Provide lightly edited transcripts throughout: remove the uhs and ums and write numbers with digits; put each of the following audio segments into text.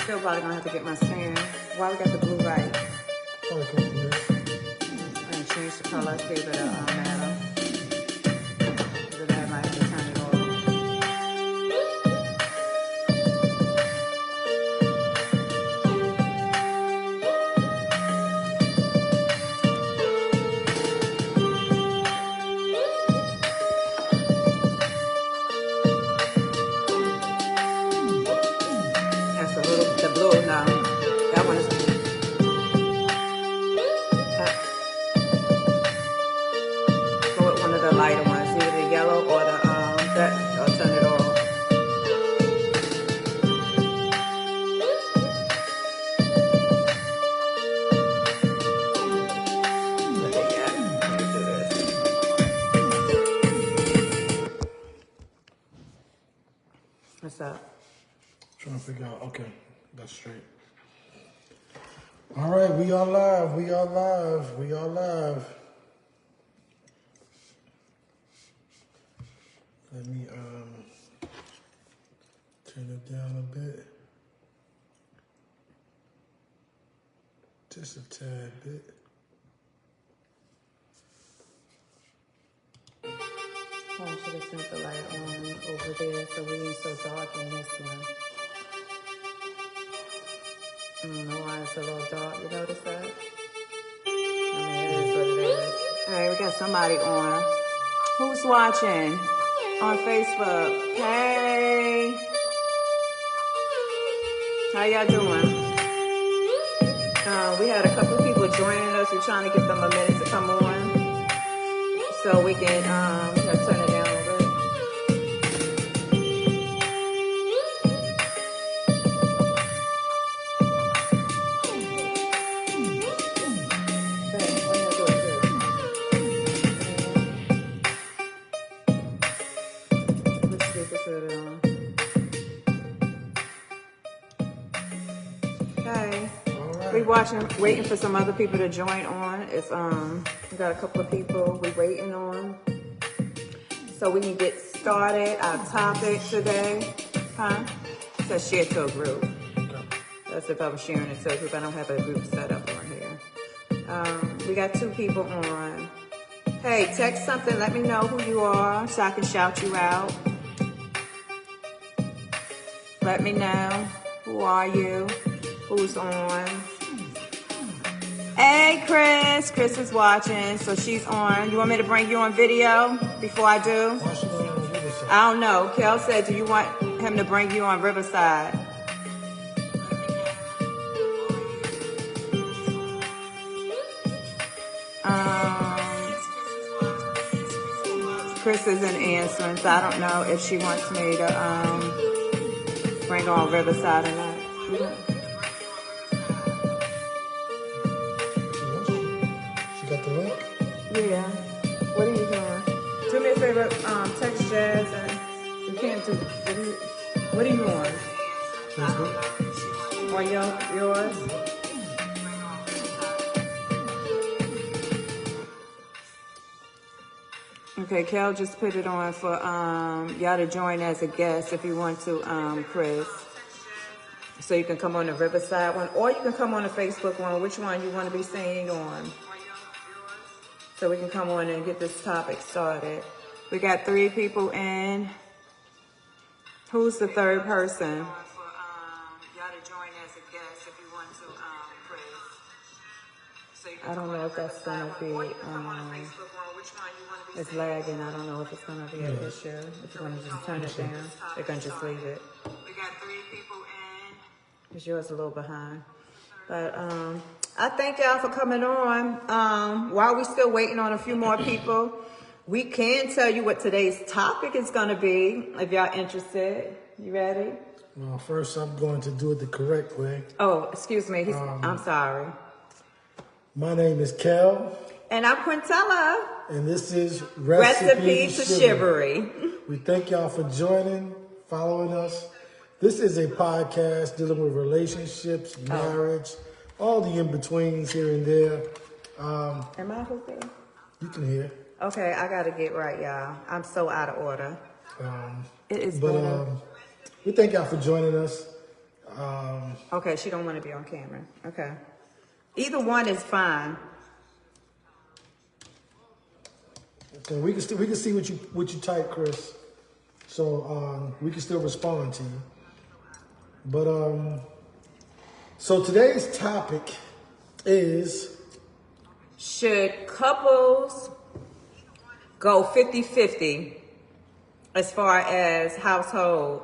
still probably gonna have to get my stand. Why we got the blue light? Probably come from this. And change the color, see if it'll matter. Because I might have to turn it off. That's a little, the blue, no. That one is, go with one of the lighter ones, either the yellow or the, that, or turn it off. What's up? Trying to figure out. Okay, that's straight. All right, we are live. We are live. We are live. Let me turn it down a bit. Just a tad bit. Oh, I should have sent the light on over there so we ain't so dark in this one. I don't know why it's a little dark. You notice that? I mean, it is what it is. All right, we got somebody on. Who's watching on Facebook? Hey. How y'all doing? We had a couple of people joining us. We're trying to give them a minute to come on so we can turn it down a little bit. Hey. We watching, waiting for some other people to join on. It's we got a couple of people we waiting on, so we can get started. Our topic today, it says share to a group. That's if I was sharing it to a group. I don't have a group set up on here. We got 2 people on. Hey, text something. Let me know who you are so I can shout you out. Let me know who are you, who's on. Hey, Chris. Chris is watching, so she's on. You want me to bring you on video before I do? I don't know. Kel said, do you want him to bring you on Riverside? Chris isn't answering, so I don't know if she wants me to bring her on Riverside or not. She got the link? Yeah. What are you doing? Do me a favor, text Jazz and you can't do, what are you on? Facebook. On yours? Okay, Kel just put it on for y'all to join as a guest if you want to, Chris. So you can come on the Riverside one, or you can come on the Facebook one. Which one you want to be seeing on? So we can come on and get this topic started. We got 3 people in. Who's the third person? Y'all to join as a guest if you want to, Chris. I don't know if that's gonna be. It's lagging. I don't know if it's gonna be an issue. If you're gonna just turn it down, they're gonna just leave it. We got 3 people in. Because yours a little behind. But I thank y'all for coming on. While we're still waiting on a few more people, we can tell you what today's topic is gonna be, if y'all interested. You ready? Well, first I'm going to do it the correct way. Oh, excuse me. I'm sorry. My name is Kel. And I'm Quintella. And this is Recipe to Chivalry. We thank y'all for joining, following us. This is a podcast dealing with relationships, marriage, all the in-betweens here and there. Am I okay? You can hear. Okay, I got to get right, y'all. I'm so out of order. It is we thank y'all for joining us. Okay, she don't want to be on camera. Okay. Either one is fine. Okay, we can see what you type, Chris. So we can still respond to you. But so today's topic is, should couples go 50-50 as far as household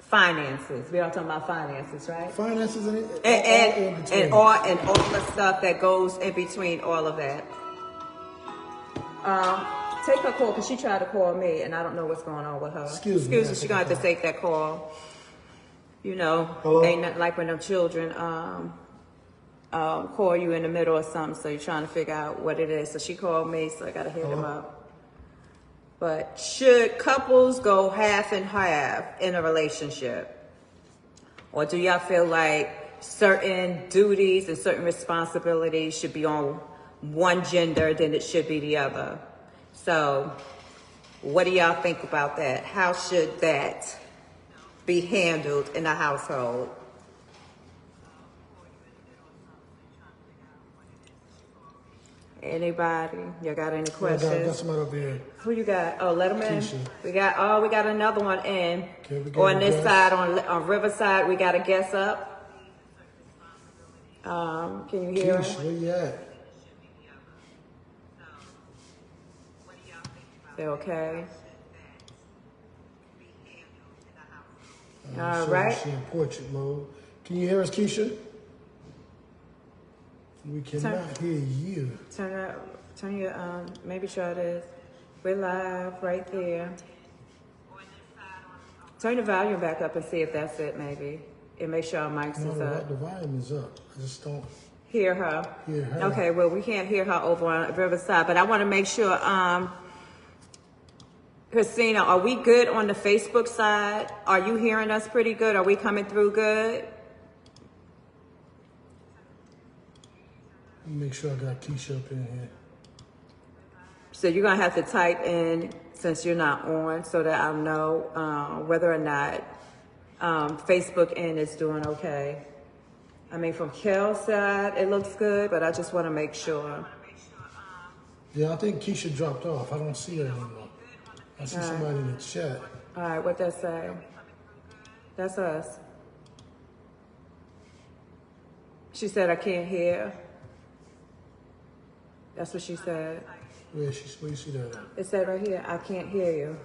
finances? We are talking about finances, right? finances And all the stuff that goes in between all of that. Take her call, because she tried to call me and I don't know what's going on with her. Excuse me, She's gonna have to take that call. You know, Hello? ain't nothing like when them children call you in the middle of something, so you're trying to figure out what it is. So she called me, so I gotta hit them up. But should couples go half and half in a relationship? Or do y'all feel like certain duties and certain responsibilities should be on one gender than it should be the other? So what do y'all think about that? How should that be handled in a household? Anybody? You got any questions? I got somebody up here. Who you got? Oh, Letterman. Keisha. We got another one in. Okay, we got On a this guest. side, on Riverside, we got a guest up. Can you hear Keisha, her? where you at? They okay? All right. She in portrait mode. Can you hear us, Keisha? We cannot hear you. Turn your maybe sure it is. We're live right there. Turn the volume back up and see if that's it, maybe. And make sure our mics is up. The volume is up. I just don't Hear her. hear her. Okay, well, we can't hear her over on Riverside, but I want to make sure, Christina, are we good on the Facebook side? Are you hearing us pretty good? Are we coming through good? Let me make sure I got Keisha up in here. So you're going to have to type in, since you're not on, so that I'll know whether or not Facebook end is doing okay. I mean, from Kel's side, it looks good, but I just want to make sure. Yeah, I think Keisha dropped off. I don't see her anymore. I see somebody in the chat. All right, what that say? That's us. She said, I can't hear. That's what she said. Where you see that at? It said right here, I can't hear you.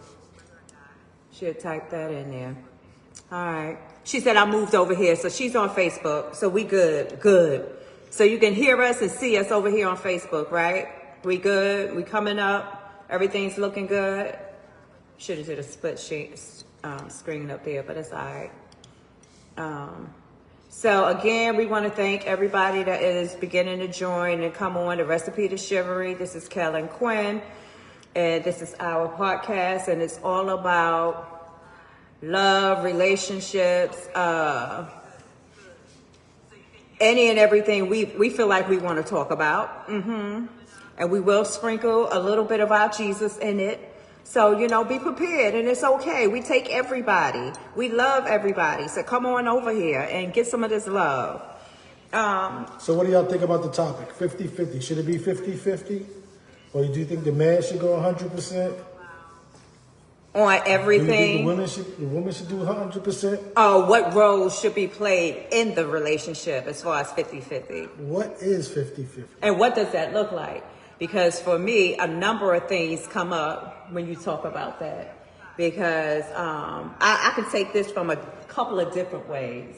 She had typed that in there. All right. She said, I moved over here. So she's on Facebook. So we good. Good. So you can hear us and see us over here on Facebook, right? We good. We coming up. Everything's looking good. Should have did a split screen up there, but it's all right. So again, we want to thank everybody that is beginning to join and come on the Recipe to Chivalry. This is Kellen Quinn, and this is our podcast, and it's all about love, relationships, any and everything we feel like we want to talk about. And we will sprinkle a little bit of our Jesus in it. So, be prepared, and it's okay. We take everybody. We love everybody. So come on over here and get some of this love. So what do y'all think about the topic? 50-50. Should it be 50-50? Or do you think the man should go 100%? On everything. Do you think the women should do 100%? Oh, what role should be played in the relationship as far as 50-50? What is 50-50? And what does that look like? Because for me, a number of things come up when you talk about that. Because I can take this from a couple of different ways.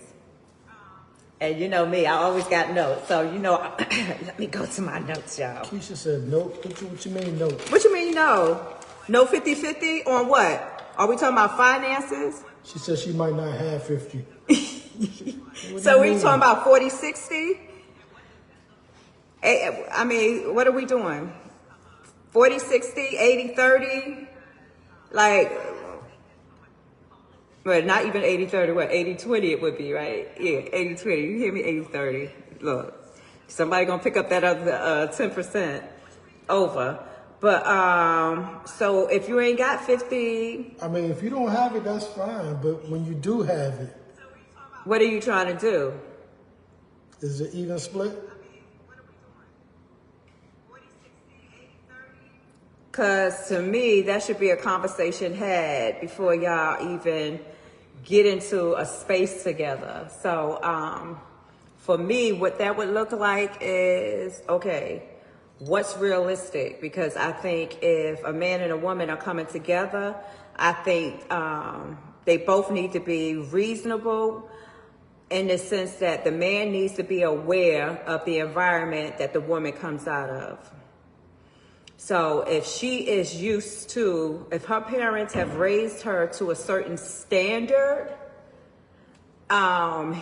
And you know me, I always got notes. So, let me go to my notes, y'all. Keisha said nope. What you mean nope? What you mean no? No 50-50 on what? Are we talking about finances? She said she might not have 50. So we talking about 40-60? I mean, what are we doing? 40-60, 80-30? Like, well, not even 80-30, what, 80-20 it would be, right? Yeah, 80-20, you hear me? 80-30. Look, somebody gonna pick up that other 10% over. But, so if you ain't got 50... I mean, if you don't have it, that's fine. But when you do have it, What are you trying to do? Is it even split? Because to me, that should be a conversation had before y'all even get into a space together. So for me, what that would look like is, okay, what's realistic? Because I think if a man and a woman are coming together, I think they both need to be reasonable in the sense that the man needs to be aware of the environment that the woman comes out of. So if she is used to, if her parents have raised her to a certain standard,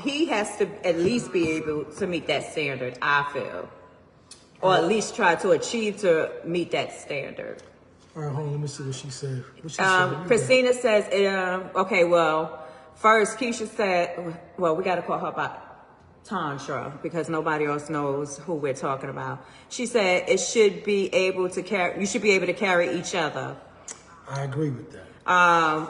he has to at least be able to meet that standard, I feel. Or at least try to achieve to meet that standard. All right, hold on, let me see what she said. What she said? Christina says, okay, well, first Keisha said, well, we got to call her by Tantra because nobody else knows who we're talking about. She said it should be able to carry, you should be able to carry each other. I agree with that.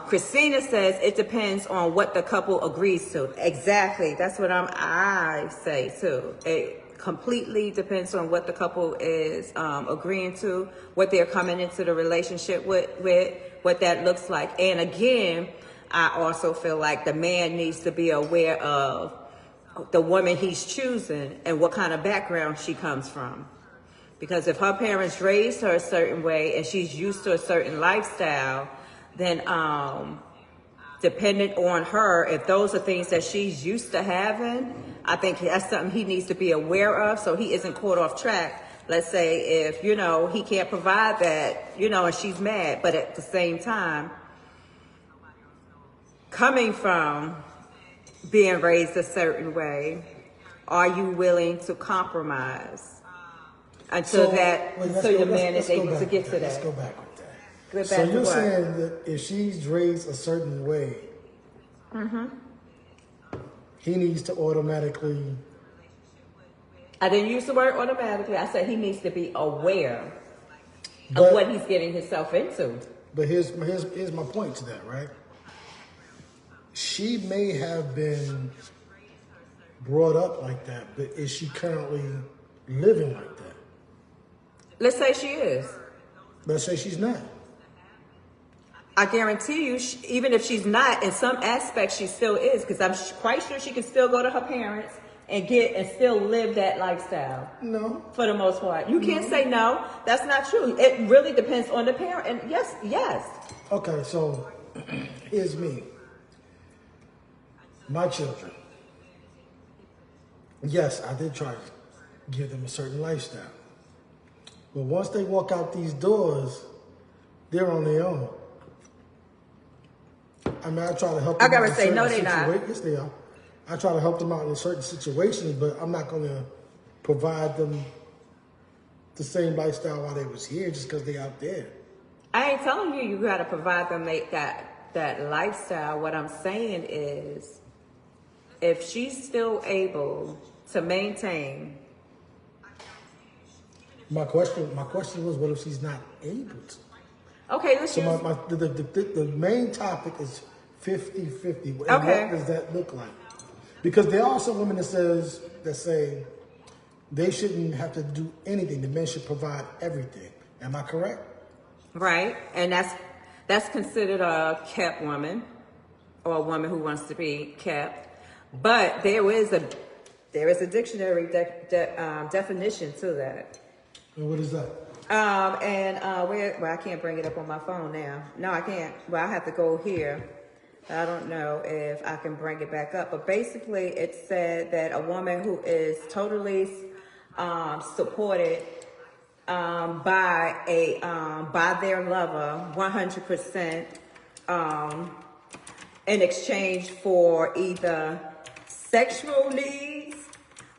Christina says it depends on what the couple agrees to. Exactly. That's what I say too. It completely depends on what the couple is agreeing to, what they're coming into the relationship with, what that looks like. And again, I also feel like the man needs to be aware of the woman he's choosing and what kind of background she comes from. Because if her parents raised her a certain way and she's used to a certain lifestyle, then dependent on her, if those are things that she's used to having, I think that's something he needs to be aware of so he isn't caught off track. Let's say if, he can't provide that, and she's mad, but at the same time, coming from being raised a certain way, are you willing to compromise until your man is able to get to that? Let's go back with that. So you're saying that if she's raised a certain way, he needs to automatically... I didn't use the word automatically. I said he needs to be aware of what he's getting himself into. But here's my point to that, right? She may have been brought up like that, but is she currently living like that? Let's say she is. Let's say she's not. I guarantee you, even if she's not, in some aspects she still is, because I'm quite sure she can still go to her parents and still live that lifestyle. No. For the most part. You can't say no. That's not true. It really depends on the parent. And yes. Okay, so here's me. My children. Yes, I did try to give them a certain lifestyle. But once they walk out these doors, they're on their own. I mean, I try to help them. I gotta say, no, they're not. Yes, they are. I try to help them out in certain situations, but I'm not going to provide them the same lifestyle while they was here just because they out there. I ain't telling you got to provide them that lifestyle. What I'm saying is, if she's still able to maintain. My question was, what if she's not able to? Okay, let's use... The main topic is 50-50. Okay. What does that look like? Because there are some women that say they shouldn't have to do anything. The men should provide everything. Am I correct? Right, and that's considered a kept woman, or a woman who wants to be kept. But there is a dictionary definition to that. And what is that? I can't bring it up on my phone now. No, I can't. Well, I have to go here. I don't know if I can bring it back up. But basically, it said that a woman who is totally supported by their lover 100% in exchange for either sexual needs,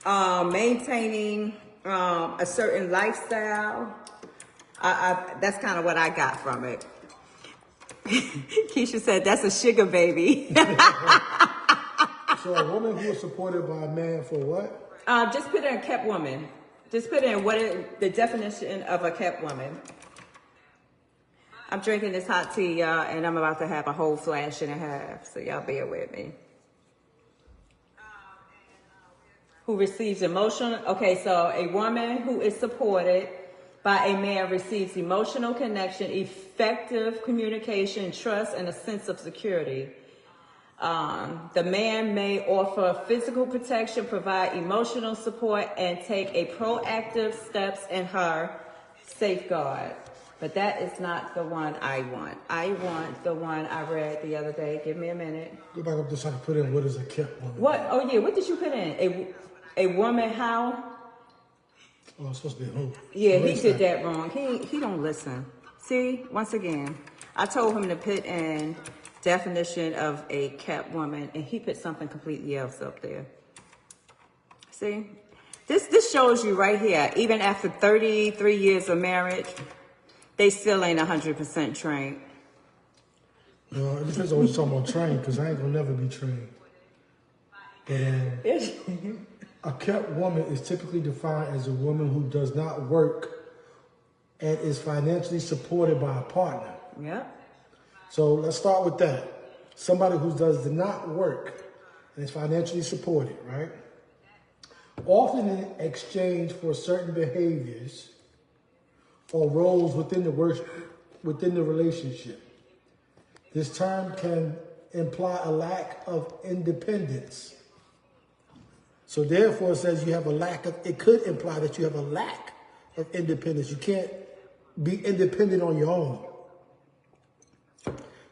maintaining a certain lifestyle. That's kind of what I got from it. Keisha said, that's a sugar baby. So a woman who is supported by a man for what? Just put in kept woman. Just put in the definition of a kept woman. I'm drinking this hot tea, y'all, and I'm about to have a whole flash and a half. So y'all bear with me. who receives emotional, okay, so a woman who is supported by a man receives emotional connection, effective communication, trust, and a sense of security. The man may offer physical protection, provide emotional support, and take a proactive steps in her safeguard. But that is not the one I want. I want the one I read the other day. Give me a minute. Go back up to trying to put in what is a kept woman. What? Oh yeah, what did you put in? A woman how? Oh, it's supposed to be a who? Yeah, he did that wrong. He don't listen. See, once again, I told him to put in definition of a kept woman, and he put something completely else up there. See, this shows you right here. Even after 33 years of marriage, they still ain't 100% trained. Well, it depends on what you're talking about trained, because I ain't gonna never be trained. But a kept woman is typically defined as a woman who does not work and is financially supported by a partner. Yep. So let's start with that. Somebody who does not work and is financially supported, right? Often in exchange for certain behaviors or roles within the relationship. This term can imply a lack of independence. So therefore it says you have a lack of, it could imply that you have a lack of independence. You can't be independent on your own.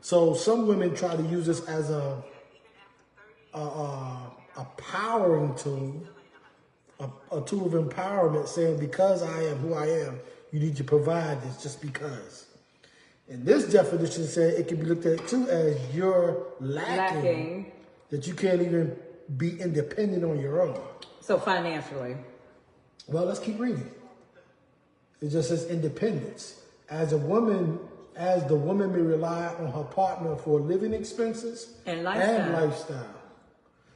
So some women try to use this as a powering tool, a tool of empowerment, saying because I am who I am, you need to provide this just because. And this definition said it can be looked at too as you're lacking. That you can't even be independent on your own. So financially. Well, let's keep reading. It just says independence. As the woman may rely on her partner for living expenses and lifestyle.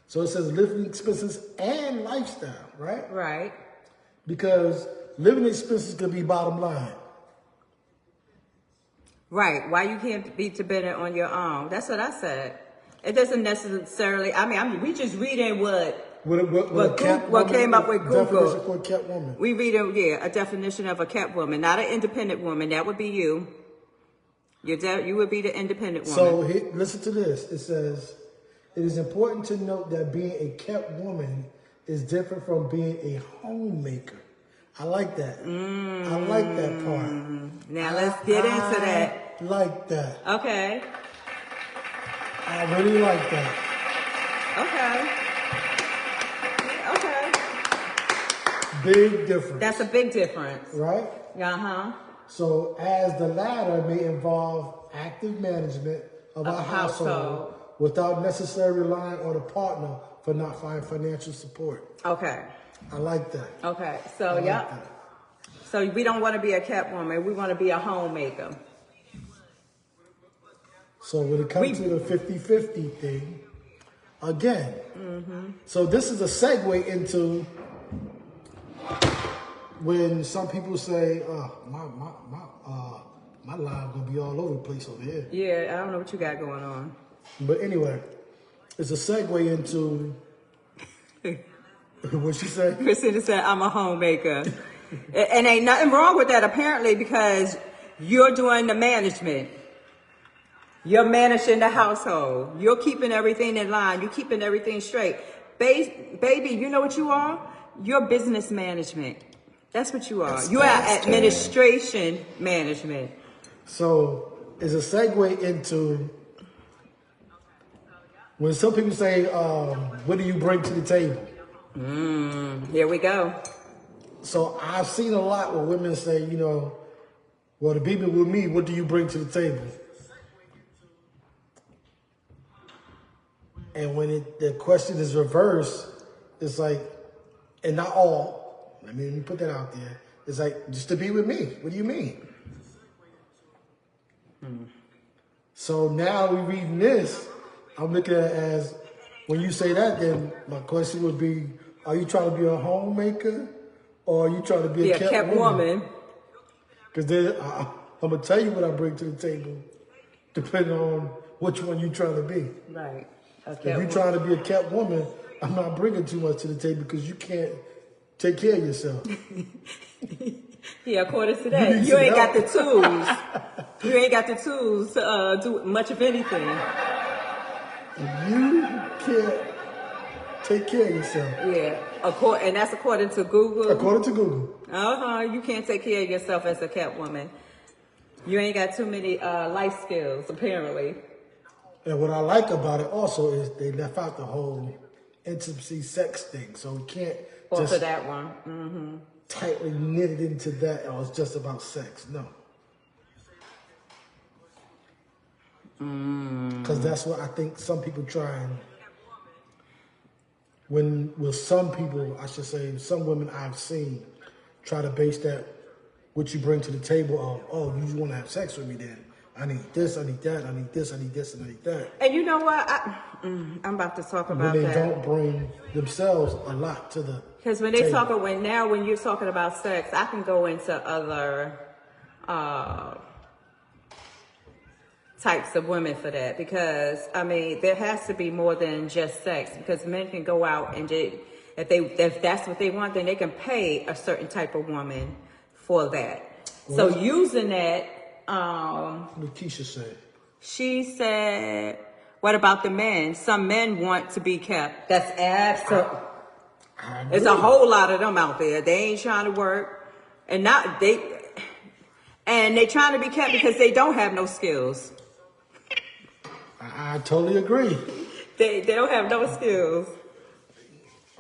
So it says living expenses and lifestyle, right? Right. Because living expenses could be bottom line. Right. Why you can't be dependent on your own? That's what I said. It doesn't necessarily. I mean, we just reading what came up with Google. Definition for a kept woman. We reading a definition of a kept woman, not an independent woman. That would be you. You would be the independent woman. So listen to this. It says, it is important to note that being a kept woman is different from being a homemaker. I like that. I like that part. Now let's get into that. I like that. Okay. I really like that. Okay. Big difference. That's a big difference. Right? Uh-huh. So as the latter may involve active management of a household without necessarily relying on a partner for not finding financial support. Okay. I like that. Okay. So, So we don't want to be a kept woman. We want to be a homemaker. So when it comes to the 50-50 thing, again, so this is a segue into when some people say, my life gonna be all over the place over here. Yeah, I don't know what you got going on. But anyway, it's a segue into what she said. Christina said, I'm a homemaker. And ain't nothing wrong with that, apparently, because you're doing the management. You're managing the household. You're keeping everything in line. You're keeping everything straight. Baby, you know what you are? You're business management. That's what you are. You are administration management. So it's a segue into when some people say, what do you bring to the table? Here we go. So I've seen a lot where women say, well, to be with me, what do you bring to the table? And when the question is reversed, it's like, and not all, let me put that out there. It's like, just to be with me. What do you mean? So now we reading this, I'm looking at it as, when you say that, then my question would be, are you trying to be a homemaker or are you trying to be a kept woman? Because then I'm going to tell you what I bring to the table, depending on which one you're trying to be. Right. If you're trying to be a kept woman, I'm not bringing too much to the table because you can't take care of yourself. Yeah, according to that, you ain't got the tools. You ain't got the tools to do much of anything. You can't take care of yourself. Yeah, and that's according to Google. According to Google. You can't take care of yourself as a cat woman. You ain't got too many life skills, apparently. And what I like about it also is they left out the whole intimacy sex thing. So we can't just for that one. tightly knitted into that. Oh, it's just about sex. No. Because that's what I think some people try and, some people, I should say, some women I've seen try to base that, what you bring to the table of, oh, you just want to have sex with me then. I need this, I need that, I need this, I need this, and I need that. And you know what? I'm about to talk about that. When they don't bring themselves a lot to the Because when they talk, when you're talking about sex, I can go into other types of women for that. Because, I mean, there has to be more than just sex. Because men can go out and if that's what they want, then they can pay a certain type of woman for that. Well, so using that, what Keisha said. She said, what about the men? Some men want to be kept. That's absolutely. There's a whole lot of them out there. They ain't trying to work. And they trying to be kept because they don't have no skills. I totally agree. They don't have no skills.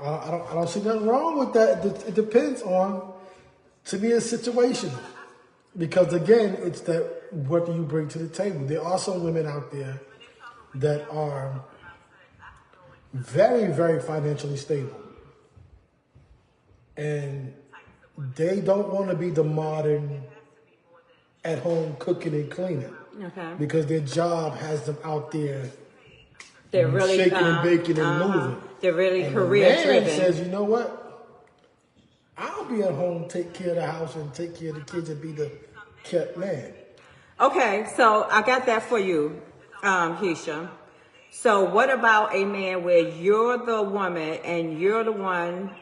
I don't see nothing wrong with that. It depends on, to me, it's situational. Because again, it's that, what do you bring to the table? There are some women out there that are very, very financially stable. And they don't want to be the modern at-home cooking and cleaning. Okay. Because their job has them out there they're really shaking and baking and moving. They're really and career driven. The man says, you know what? I'll be at home, take care of the house and take care of the kids and be the kept man. Okay, so I got that for you, Keisha. So what about a man where you're the woman and you're the one,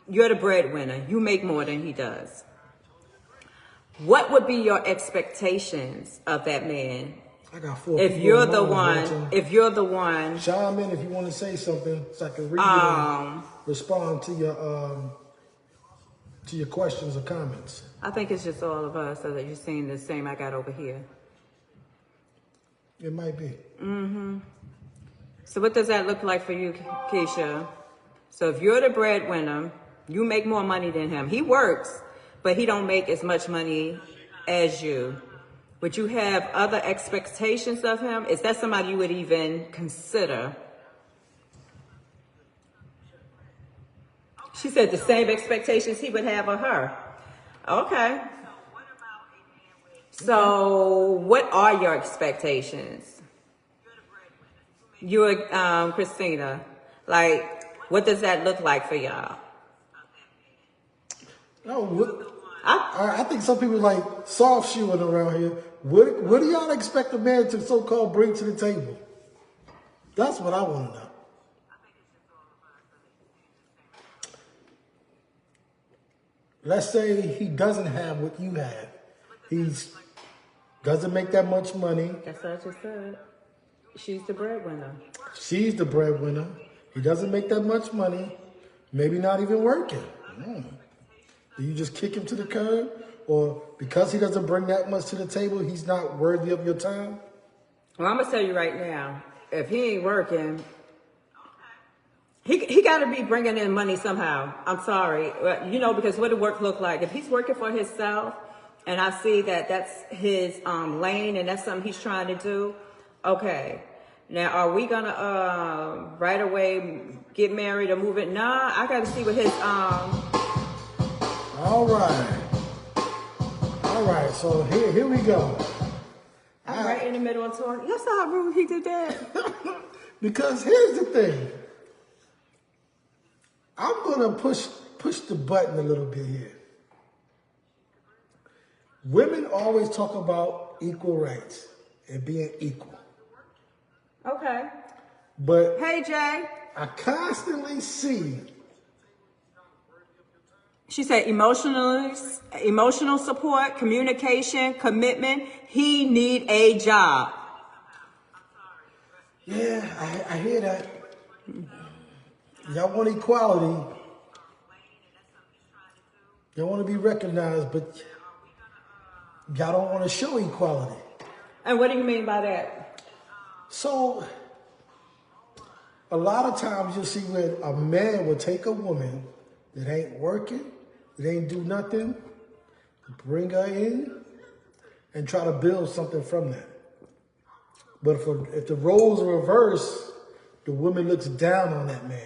you're the breadwinner, you make more than he does? What would be your expectations of that man? I got 4 if you're the one, if you're the one. Chime in if you want to say something so I can read it and respond to your questions or comments. I think it's just all of us that you're seeing the same I got over here. It might be. Mm-hmm. So what does that look like for you, Keisha? So if you're the breadwinner, you make more money than him. He works, but he don't make as much money as you. Would you have other expectations of him? Is that somebody you would even consider? She said the same expectations he would have of her. Okay. So what are your expectations? You, Christina, like, what does that look like for y'all? No, I think some people like soft shoeing around here. What do y'all expect a man to so-called bring to the table? That's what I want to know. Let's say he doesn't have what you have. He doesn't make that much money. That's what I just said. She's the breadwinner. She's the breadwinner. He doesn't make that much money. Maybe not even working. Do you just kick him to the curb? Or because he doesn't bring that much to the table, he's not worthy of your time? Well, I'm going to tell you right now, if he ain't working, he got to be bringing in money somehow. I'm sorry. You know, because what the work look like? If he's working for himself and I see that that's his lane and that's something he's trying to do, okay. Now, are we going to right away get married or move it? Nah, I got to see what his... All right, so here we go. I'm right in the middle of talking. You saw how rude he did that? Because here's the thing. I'm going to push the button a little bit here. Women always talk about equal rights and being equal. Okay. But Hey, Jay. I constantly see. She said emotional support, communication, commitment. He need a job. Yeah, I hear that. Y'all want equality. Y'all want to be recognized, but y'all don't want to show equality. And what do you mean by that? So, a lot of times you'll see where a man will take a woman that ain't working, that ain't do nothing, bring her in, and try to build something from that. But if the roles are reversed, the woman looks down on that man.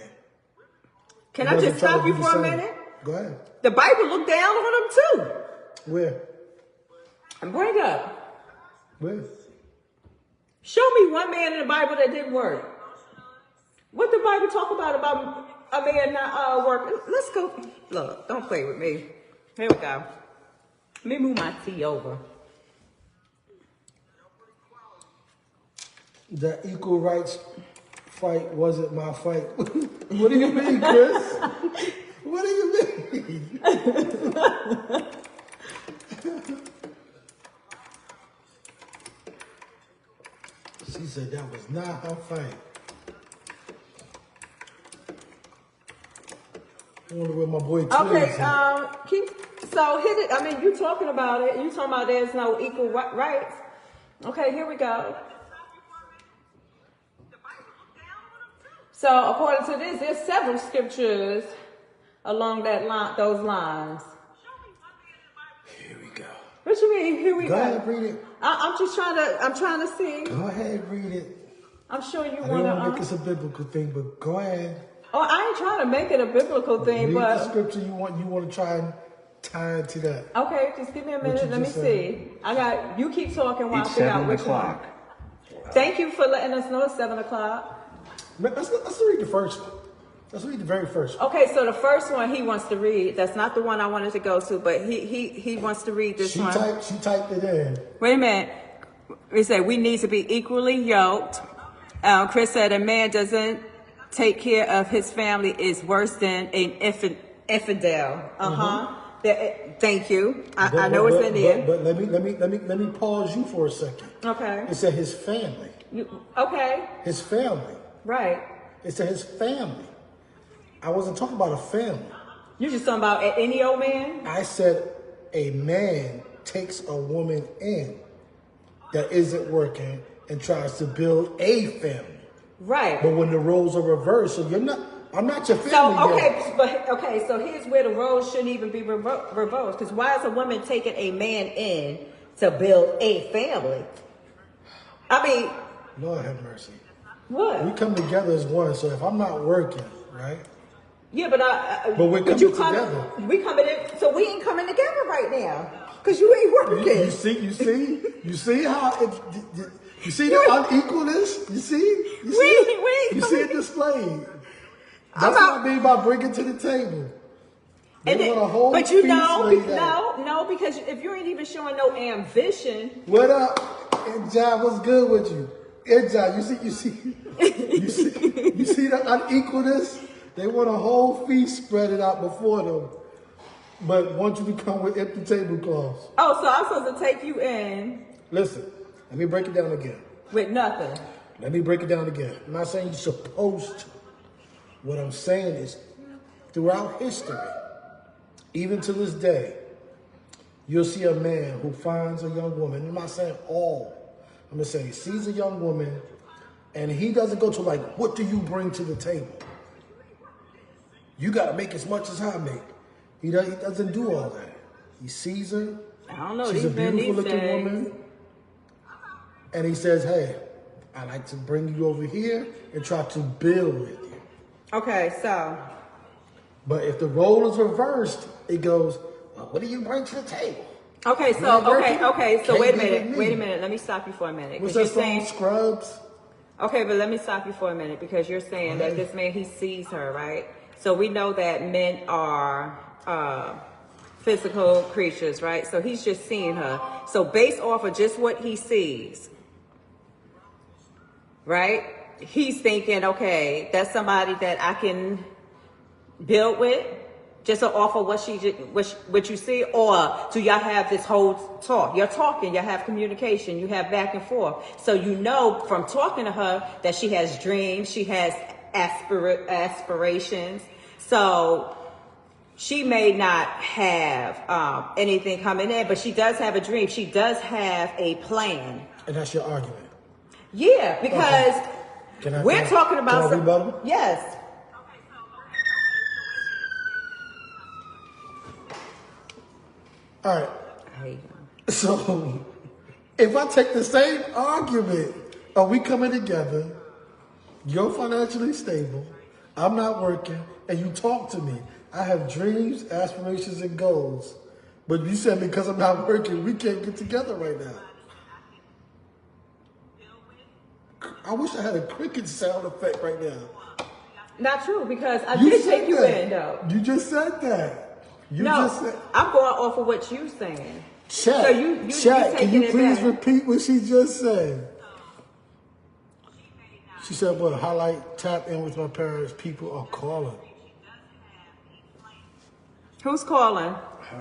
Can I just stop you for a minute? Go ahead. The Bible looked down on him too. Where? And bring up. Where? Show me one man in the Bible that didn't work. What the Bible talk about a man not working? Let's go. Look, don't play with me. Here we go. Let me move my tea over. The equal rights fight wasn't my fight. What do you mean, Chris? What do you mean? She said that was not her fight. I wonder where my boy Twins Okay, at. so hit it. I mean, you talking about it. You talking about there's no equal rights. Okay, here we go. So according to this, there's several scriptures along those lines. Here we go. What you mean? Here we go. Go ahead, read it. I'm trying to see. Go ahead, read it. I'm sure you I don't want to want make this a biblical thing, but go ahead. Oh, I ain't trying to make it a biblical thing, Read but the scripture you want to try and tie into that. okay, just give me a minute. you Let me just said. see. You keep talking while I It's figure out 7 which o'clock. one. Thank you for letting us know it's 7 o'clock. Let's read the first one. Let's read the very first one. Okay, so the first one he wants to read. That's not the one I wanted to go to, but he wants to read this one. She typed it in. Wait a minute. We say we need to be equally yoked. Chris said a man doesn't take care of his family is worse than an infidel. Thank you. I know it's in there. But let me pause you for a second. Okay. It said his family. Okay. His family. Right. It said his family. I wasn't talking about a family. You just talking about any old man? I said a man takes a woman in that isn't working and tries to build a family. Right. But when the roles are reversed, so I'm not your family. So so here's where the roles shouldn't even be reversed. Because why is a woman taking a man in to build a family? I mean, Lord have mercy. what? We come together as one. So if I'm not working, right? Yeah, but we're coming together. We coming in, so we ain't coming together right now. Cause you ain't working. You see how you see the unequalness? You see it displayed. That's what I mean by bringing to the table. They want a whole but you feast know, laid out. no, because if you ain't even showing no ambition. What up, Enjai? What's good with you? Enjai, you see the unequalness? They want a whole feast spread it out before them, but want you to come with empty tablecloths. Oh, so I'm supposed to take you in Listen, let me break it down again. with nothing. Let me break it down again. I'm not saying you're supposed to. What I'm saying is, throughout history, even to this day, you'll see a man who finds a young woman. I'm not saying all. I'm just saying he sees a young woman, and he doesn't go to like, what do you bring to the table? You got to make as much as I make. He doesn't do all that. He sees her. I don't know. She's a these men beautiful these looking days. woman. And he says, hey, I like to bring you over here and try to build with you. Okay, so. But if the role is reversed, it goes, well, what do you bring to the table? Okay, You're not working? so Can't wait a be with minute. me. Wait a minute. Let me stop you for a minute. What's 'Cause that you're song, Scrubs? Okay, but let me stop you for a minute because you're saying that this man, he sees her, right? So we know that men are physical creatures, right? So he's just seeing her. So based off of just what he sees, right? he's thinking, okay, that's somebody that I can build with, just off of what you see, or do y'all have this whole talk? You're talking, you have communication, you have back and forth. So you know from talking to her that she has dreams, she has aspirations. So she may not have anything coming in, but she does have a dream. She does have a plan. And that's your argument? Yeah, because we're talking about rebuttal? Yes. All right. Hey. So, if I take the same argument, are we coming together? You're financially stable. I'm not working, and you talk to me. I have dreams, aspirations, and goals. But you said because I'm not working, we can't get together right now. I wish I had a cricket sound effect right now. Not true, because I did take you in, though. You just said that. I'm going off of what you're saying. Chat, so you can you please repeat what she just said? She said, well, highlight, tap in with my parents, people are calling. Who's calling?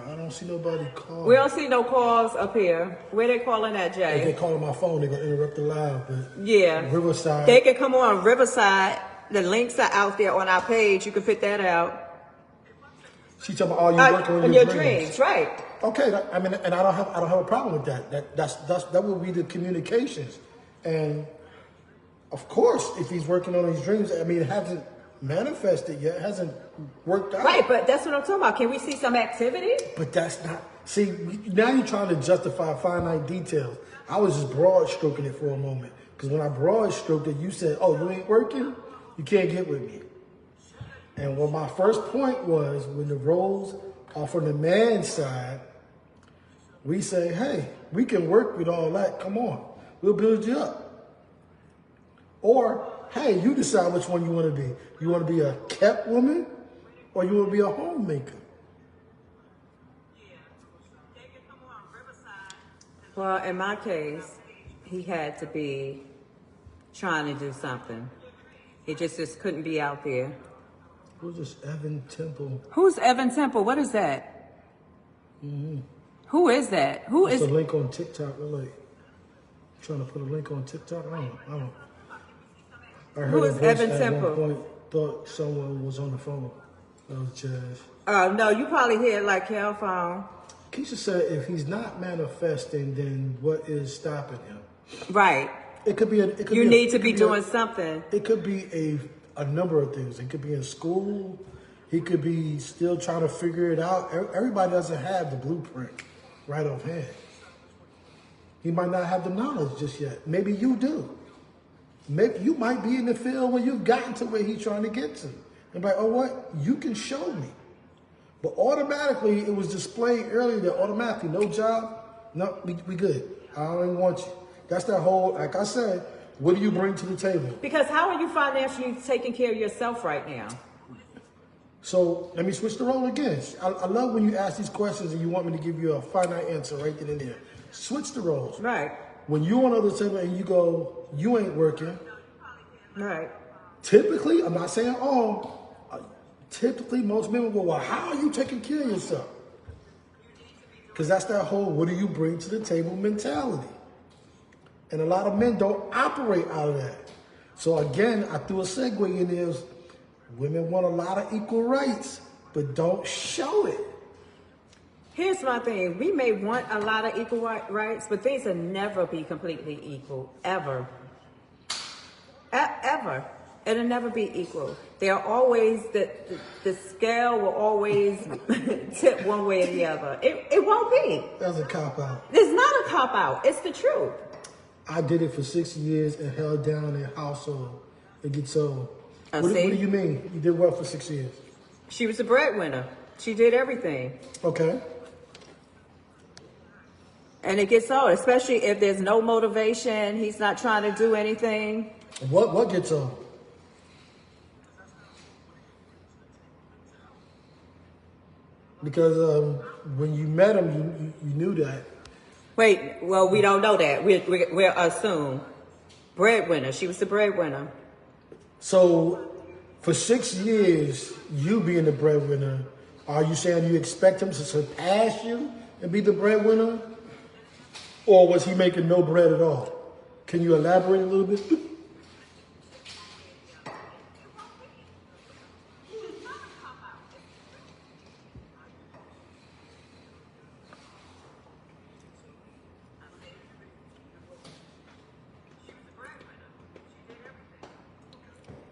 I don't see nobody calling. We don't see no calls up here. Where they calling at, Jay? If they calling my phone, they're going to interrupt the live. But yeah. Riverside. They can come on Riverside. The links are out there on our page. You can pick that out. She talking about, you working on your dreams, right? Okay, I mean, and I don't have a problem with that. That will be the communications, and of course, if he's working on his dreams, I mean, it hasn't manifested yet, it hasn't worked out. Right, but that's what I'm talking about. Can we see some activity? But that's not. See, now you're trying to justify finite details. I was just broad stroking it for a moment because when I broad stroked it, you said, "Oh, you ain't working, you can't get with me." And what my first point was, when the roles are from the man's side, we say, hey, we can work with all that. Come on, we'll build you up. Or, hey, you decide which one you want to be. You want to be a kept woman or you want to be a homemaker? Well, in my case, he had to be trying to do something. He just couldn't be out there. Who's this Evan Temple? Who's Evan Temple? What is that? Mm-hmm. Who is that? Who is a link on TikTok? They're like trying to put a link on TikTok. I don't. I heard Who is Evan at Temple? one point thought someone was on the phone. That was Jazz. Oh no, you probably hear it like Cal phone. Keisha said, if he's not manifesting, then what is stopping him? Right. It could be. You need to be doing something. It could be a number of things. It could be in school. He could be still trying to figure it out. Everybody doesn't have the blueprint right offhand. He might not have the knowledge just yet. Maybe you do. Maybe you might be in the field where you've gotten to where he's trying to get to. And like, oh, what? You can show me. But automatically, it was displayed earlier that automatically, no job, no, we good. I don't even want you. That's that whole, like I said, what do you bring to the table? Because how are you financially taking care of yourself right now? So let me switch the role again. I love when you ask these questions and you want me to give you a finite answer right then and there. Switch the roles. Right. When you're on the other table and you go, you ain't working. Right. Typically, I'm not saying all, typically most men will go, well, how are you taking care of yourself? Because that's that whole, what do you bring to the table mentality. And a lot of men don't operate out of that. So again, I threw a segue in there. Women want a lot of equal rights, but don't show it. Here's my thing. We may want a lot of equal rights, but things will never be completely equal, ever. Ever. It'll never be equal. They're always, the scale will always tip one way or the other. It won't be. That's a cop-out. It's not a cop-out. It's the truth. I did it for 6 years and held down a household. It gets old. What do you mean? You did what for 6 years? She was the breadwinner. She did everything. Okay. And it gets old, especially if there's no motivation. He's not trying to do anything. What gets old? Because when you met him, you knew that. Wait, well, we don't know that. We're assumed. Breadwinner. She was the breadwinner. So for 6 years, you being the breadwinner, are you saying you expect him to surpass you and be the breadwinner? Or was he making no bread at all? Can you elaborate a little bit?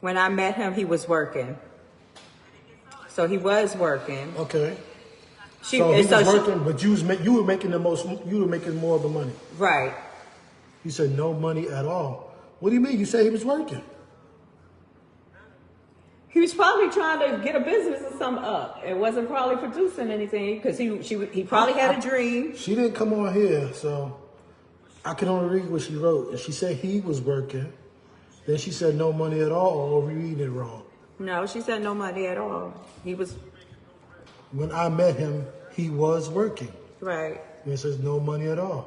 When I met him, he was working. So he was working. Okay. So he was working, but you were making more of the money. Right. You said no money at all. What do you mean? You said he was working. He was probably trying to get a business or something up. It wasn't probably producing anything because he probably had a dream. She didn't come on here, so I can only read what she wrote. And she said he was working. Then she said no money at all, or are we reading it wrong? No, she said no money at all. He was. When I met him, he was working. Right. And it says no money at all.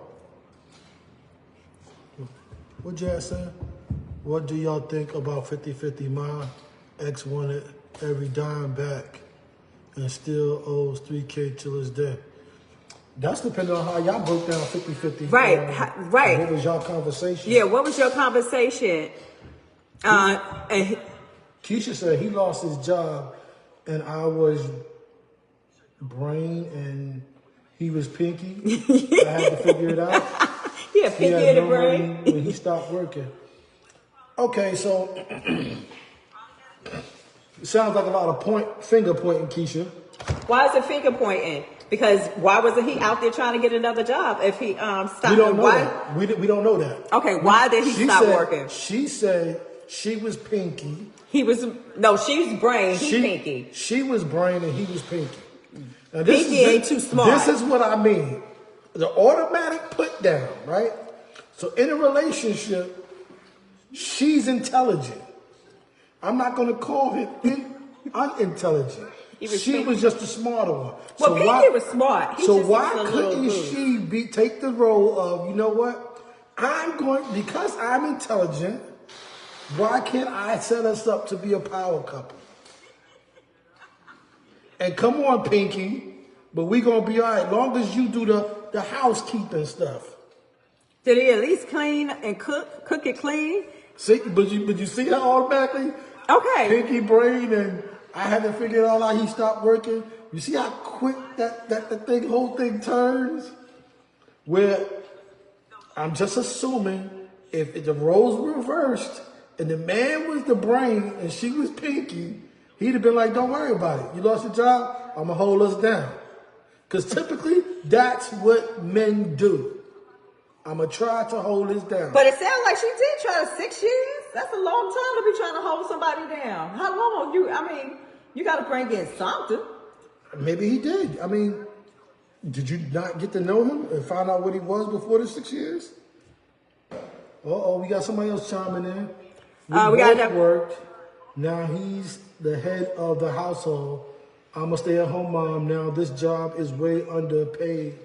What Jazz said? What do y'all think about 50-50? My ex wanted every dime back and still owes $3K till his death. That's depending on how y'all broke down 50-50. Right, right. What was y'all conversation? Yeah, what was your conversation? Keisha said he lost his job and I was brain and he was pinky. I had to figure it out. Yeah, pinky and the brain. When he stopped working. Okay, so it sounds like a lot of finger pointing, Keisha. Why is it finger pointing? Because why wasn't he out there trying to get another job if he stopped? We don't know that. We don't know that. Okay, why did he stop working? She said she was pinky. She was brain, he pinky. She was brain and he was pinky. Now, pinky ain't too smart. This is what I mean. The automatic put down, right? So in a relationship, she's intelligent. I'm not going to call him unintelligent. She was just the smarter one. Well, Pinky was smart. So why couldn't she take the role of, you know what? Because I'm intelligent, why can't I set us up to be a power couple? And come on, Pinky, but we going to be all right. Long as you do the housekeeping stuff. Did he at least clean and cook it clean? See, but you see that automatically? Okay. Pinky brain, and I had to figure it all out. He stopped working. You see how quick the whole thing turns? Where I'm just assuming if the roles were reversed and the man was the brain and she was Pinky, he'd have been like, don't worry about it. You lost your job, I'm going to hold us down. Because typically, that's what men do. I'm going to try to hold this down. But it sounds like she did try 6 years. That's a long time to be trying to hold somebody down. How long? You got to bring in something. Maybe he did. Did you not get to know him and find out what he was before the 6 years? We got somebody else chiming in. We both worked. Now he's the head of the household. I'm a stay-at-home mom now. This job is way underpaid.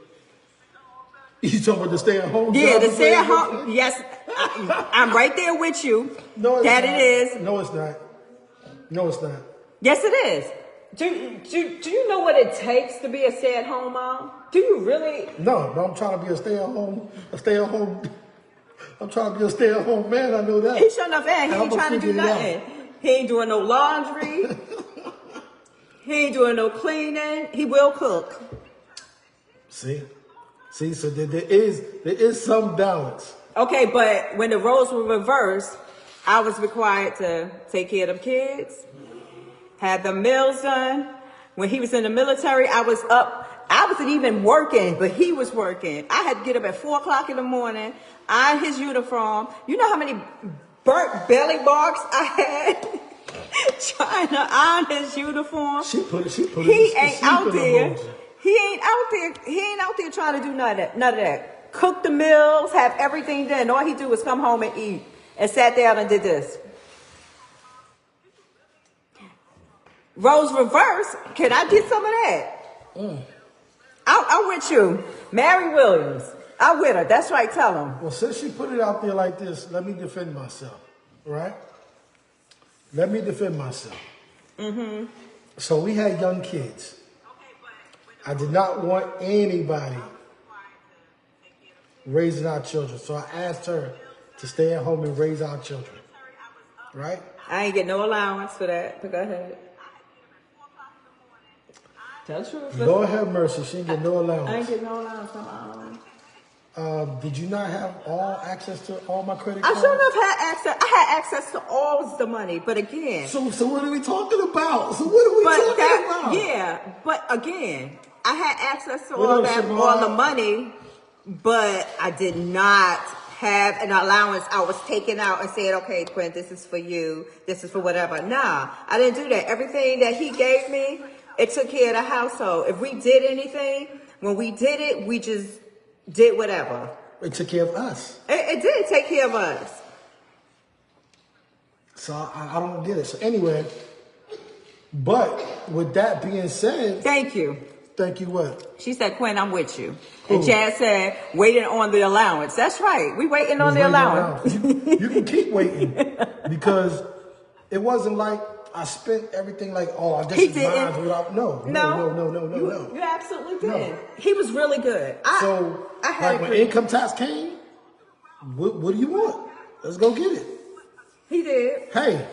You talking about the stay-at-home job? Yeah, the stay-at-home. Yes, I'm right there with you. No, it's not. It is. No, it's not. No, it's not. Yes, it is. Do you know what it takes to be a stay-at-home mom? Do you really? No, but I'm trying to be a stay-at-home. I'm trying to be a stay-at-home man. I know that. He sure enough ain't. He ain't trying to do nothing. He ain't doing no laundry. He ain't doing no cleaning. He will cook. See, so there is some balance. Okay, but when the roles were reversed, I was required to take care of the kids, have the meals done. When he was in the military, I was up. I wasn't even working, but he was working. I had to get up at 4 o'clock in the morning, iron his uniform. You know how many burnt belly marks I had trying to iron his uniform? She put He ain't out there. He ain't out there trying to do none of that. Cook the meals, have everything done. All he do was come home and eat, and sat down and did this. Roles reverse. Can I get some of that? I'm with you. Mary Williams. I'm with her. That's right. Tell him. Well, since she put it out there like this, let me defend myself. Right? let me defend myself. So we had young kids. I did not want anybody raising our children. So I asked her to stay at home and raise our children. Right? I ain't get no allowance for that, but go ahead. Tell the truth. Lord have mercy, she didn't get no allowance. I ain't get no allowance on my own. Did you not have all access to all my credit I cards? should have had access. I had access to all the money, but again. So what are we talking about? So what are we talking about? Yeah, but again, I had access to What all up, that, Siobhan? all the money, but I did not have an allowance. I was taking out and saying, okay, Quinn, this is for you. This is for whatever. Nah, I didn't do that. Everything that he gave me, it took care of the household. If we did anything, when we did it, we just did whatever. It took care of us. It did take care of us. So I don't get it. So anyway, but with that being said, Thank you. thank you what? She said, Quinn, I'm with you. Who? And Jazz said, waiting on the allowance. That's right. We waiting on the allowance. You can keep waiting because it wasn't like I spent everything like, oh, I guess He it's mine didn't. without, no. You absolutely did. He was really good. So, I had like when income tax came, what do you want? Let's go get it. He did. Hey,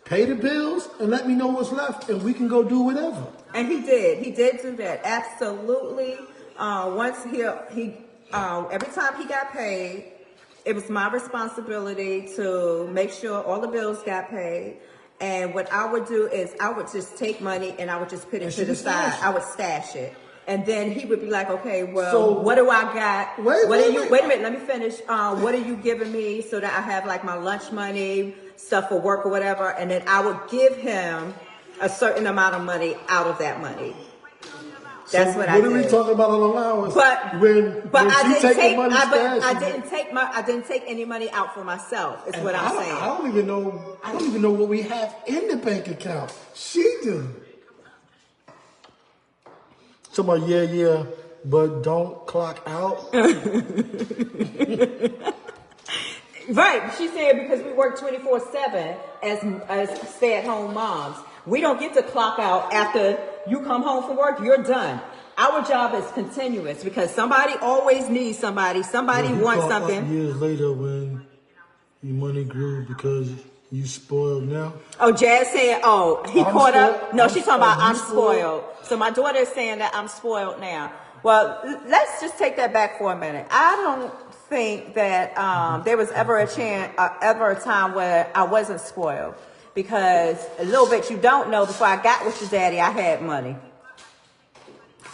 pay the bills and let me know what's left and we can go do whatever. And he did. He did do that. Absolutely. Once he every time he got paid, it was my responsibility to make sure all the bills got paid. And what I would do is I would just take money and I would just put it to the side. I would stash it. And then he would be like, okay, well, So, what do I got? Wait a Wait a minute, let me finish. What are you giving me so that I have like my lunch money, stuff for work or whatever? And then I would give him a certain amount of money out of that money. That's what I did. What are we talking about an allowance? But when I she didn't take take the money I didn't take any money out for myself. Is what I'm saying. I don't even know what we have in the bank account. She do. Somebody, yeah, but don't clock out. Right. She said because we work 24/7 as stay-at-home moms. We don't get to clock out after you come home from work, you're done. Our job is continuous because somebody always needs somebody. Somebody wants something. Years later when your money grew because you spoiled now. Oh, Jazz said, oh, he I'm caught spoiled? up. No, she's talking about I'm spoiled? spoiled. So my daughter is saying that I'm spoiled now. Well, let's just take that back for a minute. I don't think that there was ever a time where I wasn't spoiled. Because a little bit you don't know, before I got with your daddy, I had money.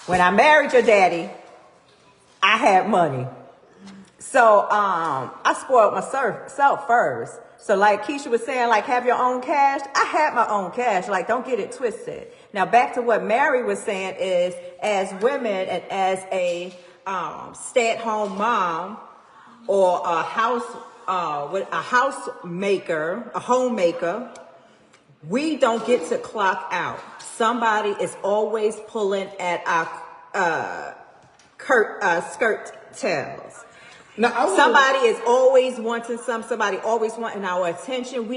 When I married your daddy, I had money. So I spoiled myself first. So like Keisha was saying, like have your own cash. I had my own cash. Like don't get it twisted. Now back to what Mary was saying is, as women and as a stay-at-home mom or a homemaker, we don't get to clock out. Somebody is always pulling at our skirt tails. Somebody is always wanting somebody always wanting our attention.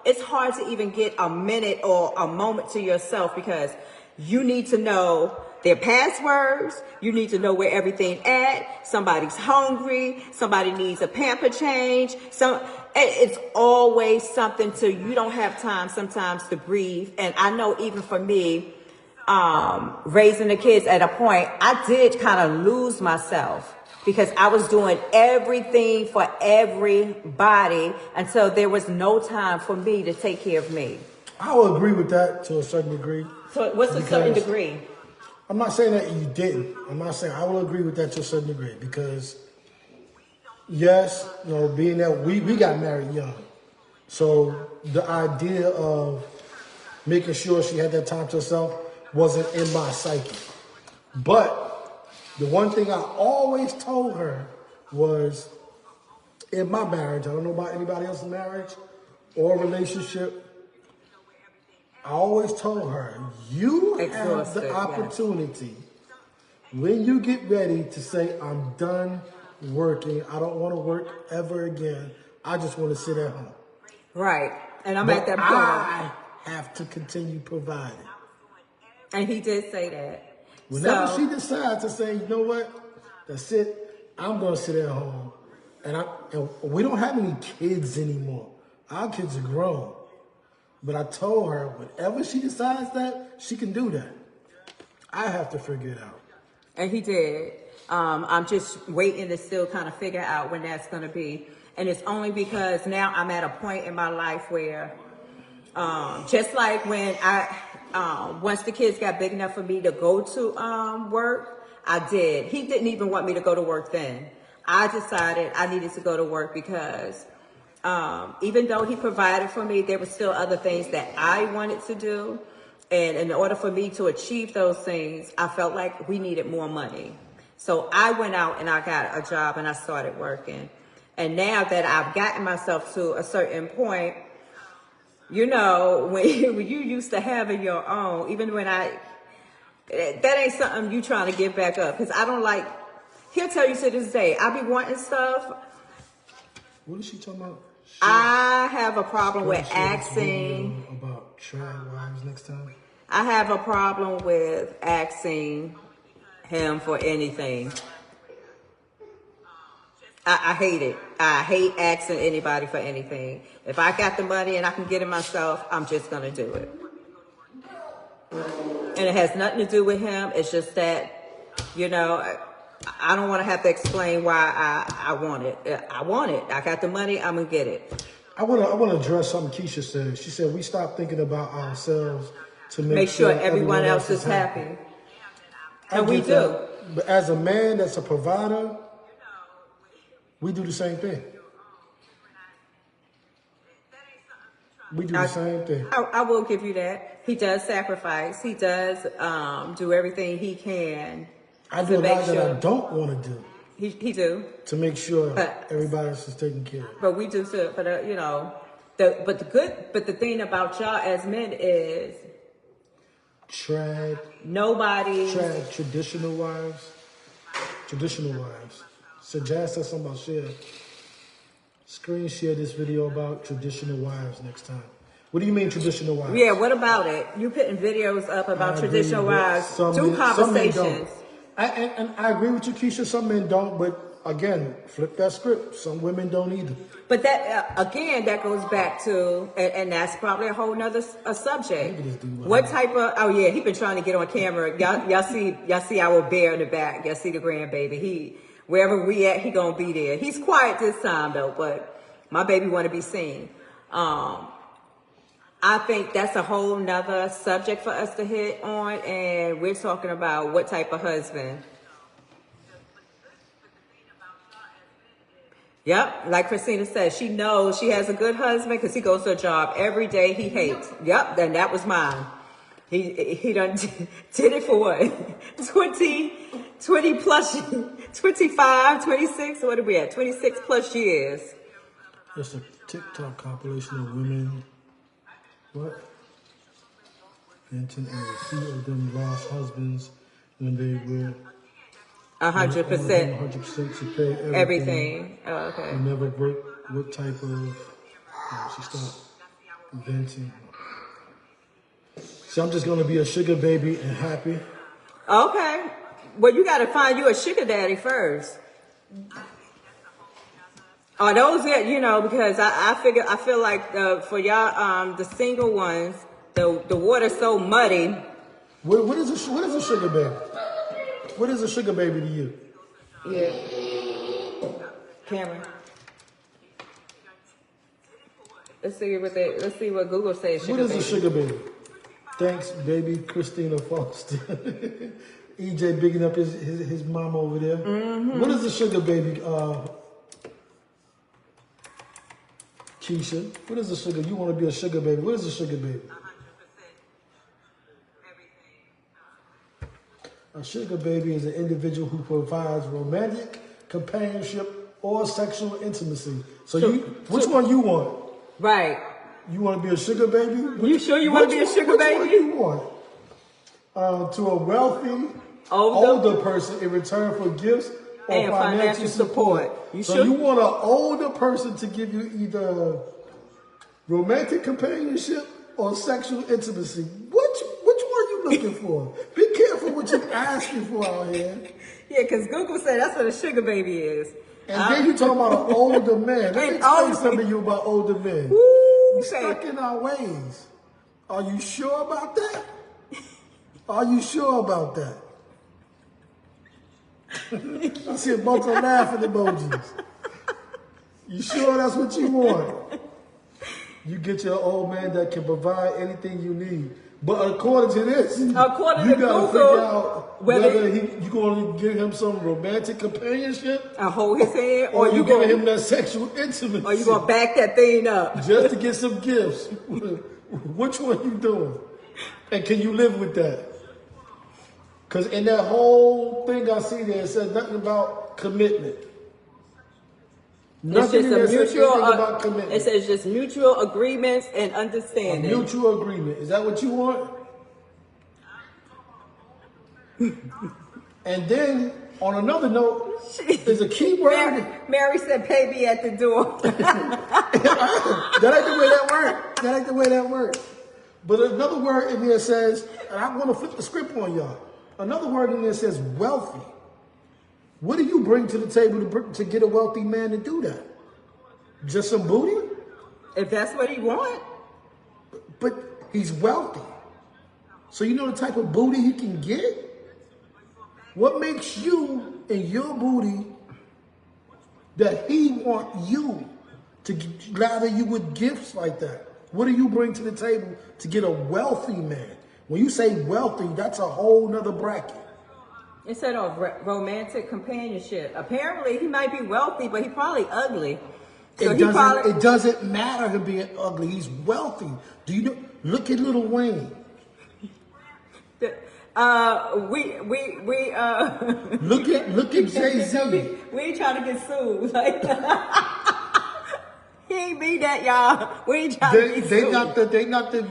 It's hard to even get a minute or a moment to yourself because you need to know their passwords. You need to know where everything at. Somebody's hungry. Somebody needs a pamper change. It's always something you don't have time sometimes to breathe. And I know even for me, raising the kids at a point, I did kind of lose myself because I was doing everything for everybody until there was no time for me to take care of me. I will agree with that to a certain degree. So what's a certain degree? I'm not saying that you didn't. I'm not saying I will agree with that to a certain degree because yes, being that we got married young. So the idea of making sure she had that time to herself wasn't in my psyche. But the one thing I always told her was in my marriage, I don't know about anybody else's marriage or relationship, I always told her, you have the opportunity when you get ready to say, I'm done working. I don't want to work ever again. I just want to sit at home. Right. And I'm but at that point. I have to continue providing. And he did say that. Whenever So- she decides to say, you know what, that's it, I'm going to sit at home. And we don't have any kids anymore. Our kids are grown. But I told her, whenever she decides that, she can do that. I have to figure it out. And he did. I'm just waiting to still kind of figure out when that's going to be. And it's only because now I'm at a point in my life where, just like when once the kids got big enough for me to go to work, I did. He didn't even want me to go to work then. I decided I needed to go to work because even though he provided for me, there were still other things that I wanted to do. And in order for me to achieve those things, I felt like we needed more money. So I went out and I got a job and I started working. And now that I've gotten myself to a certain point, you know, when you used to having your own, even when that ain't something you trying to get back up. Because I don't like, he'll tell you to this day, I be wanting stuff. What is she talking about? I have a problem with asking. About trad wives next time? I have a problem with asking him for anything. I hate it. I hate asking anybody for anything. If I got the money and I can get it myself, I'm just going to do it. And it has nothing to do with him. It's just that, you know, I don't want to have to explain why I want it. I want it. I got the money. I'm going to get it. I want to address something Keisha said. She said we stop thinking about ourselves to make sure everyone else is happy. And we do. That. But as a man that's a provider, we do the same thing. We do the same thing. I will give you that. He does sacrifice. He does do everything he can. I do a lot that I don't want to do. He do. To make sure everybody else is taken care of. But we do too. But you know, the thing about y'all as men is traditional wives. So Jazz said something about screen share this video about traditional wives next time. What do you mean traditional wives? Yeah, what about it? You putting videos up about traditional wives. Do conversations. And I agree with you, Keisha. Some men don't, but again, flip that script. Some women don't either. But that again, that goes back to, and that's probably a whole nother subject. What type of? Oh yeah, he been trying to get on camera. Y'all see our bear in the back. Y'all see the grandbaby. Wherever we at, he gonna be there. He's quiet this time though, but my baby want to be seen. I think that's a whole nother subject for us to hit on, and we're talking about what type of husband. Yep, like Christina said, she knows she has a good husband because he goes to a job every day he hates. Yep, then that was mine. He done did it for what? 20 plus, 25, 26, what are we at? 26 plus years. It's a TikTok compilation of women. What? Benton and a few of them lost husbands when they were 100%. 100% to pay everything. Oh, okay. They never worked. What type of? She started venting. So I'm just gonna be a sugar baby and happy. Okay. Well, you got to find you a sugar daddy first. Oh, those that, you know, because I feel like for y'all, the single ones, the water's so muddy. What is a sugar baby? What is a sugar baby to you? Yeah. Cameron. Let's see what Google says. What is a sugar baby? Thanks, baby Christina Foster. EJ bigging up his mom over there. Mm-hmm. What is a sugar baby? Keisha, what is a sugar? You want to be a sugar baby? What is a sugar baby? 100%. A sugar baby is an individual who provides romantic companionship or sexual intimacy. Which one you want? Right. You want to be a sugar baby? You sure you want to be a sugar baby? Which one you want? To a wealthy older person in return for gifts or financial support. You want an older person to give you either Romantic companionship or sexual intimacy? Which one are you looking for? Be careful what you're asking for out here. Yeah, because Google said that's what a sugar baby is. And then you talking about an older man. Let me explain something to you about older men. We're stuck in our ways. Are you sure about that? Are you sure about that? I see a bunch of laughing emojis. You sure that's what you want? You get your old man that can provide anything you need. But according to this, you got to figure out whether you going to give him some romantic companionship, and hold his hand, or you giving him that sexual intimacy, or you going to back that thing up just to get some gifts. Which one you doing? And can you live with that? Because in that whole thing I see there, it says nothing about commitment. It's just a mutual. About commitment. It says just mutual agreements and understanding. A mutual agreement. Is that what you want? And then, on another note, there's a key word. Mary said, "Pay me at the door." That ain't the way that works. That ain't the way that works. But another word in there says, and I want to flip the script on y'all. Another word in there says wealthy. What do you bring to the table to get a wealthy man to do that? Just some booty? If that's what he wants. But he's wealthy. So you know the type of booty he can get? What makes you and your booty that he want you to lather you with gifts like that? What do you bring to the table to get a wealthy man? When you say wealthy, that's a whole nother bracket. It said romantic companionship. Apparently, he might be wealthy, but he's probably ugly. So it doesn't matter him being ugly. He's wealthy. Do you know? Look at Lil Wayne. Look at Jay-Z. We ain't trying to get sued. Like, he ain't be that, y'all. We ain't trying to get sued. They not the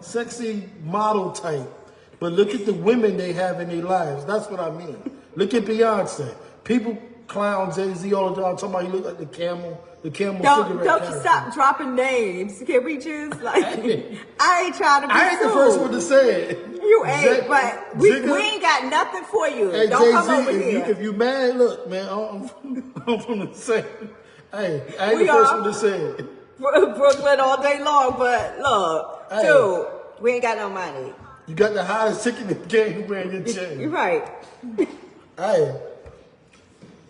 sexy model type. But look at the women they have in their lives. That's what I mean. Look at Beyonce. People clown Jay-Z all the time, talking about he look like the camel cigarette. Don't you stop dropping names. Can we just I ain't trying to be I ain't sued. the first one to say it. You ain't, but we ain't got nothing for you. Hey, don't Jay-Z, come over here. If you mad, look, man, I'm from the same. Hey, I ain't the first one to say it. Brooklyn all day long, but look, dude, we ain't got no money. You got the highest ticket in the game wearing your chain. You're right. Hey,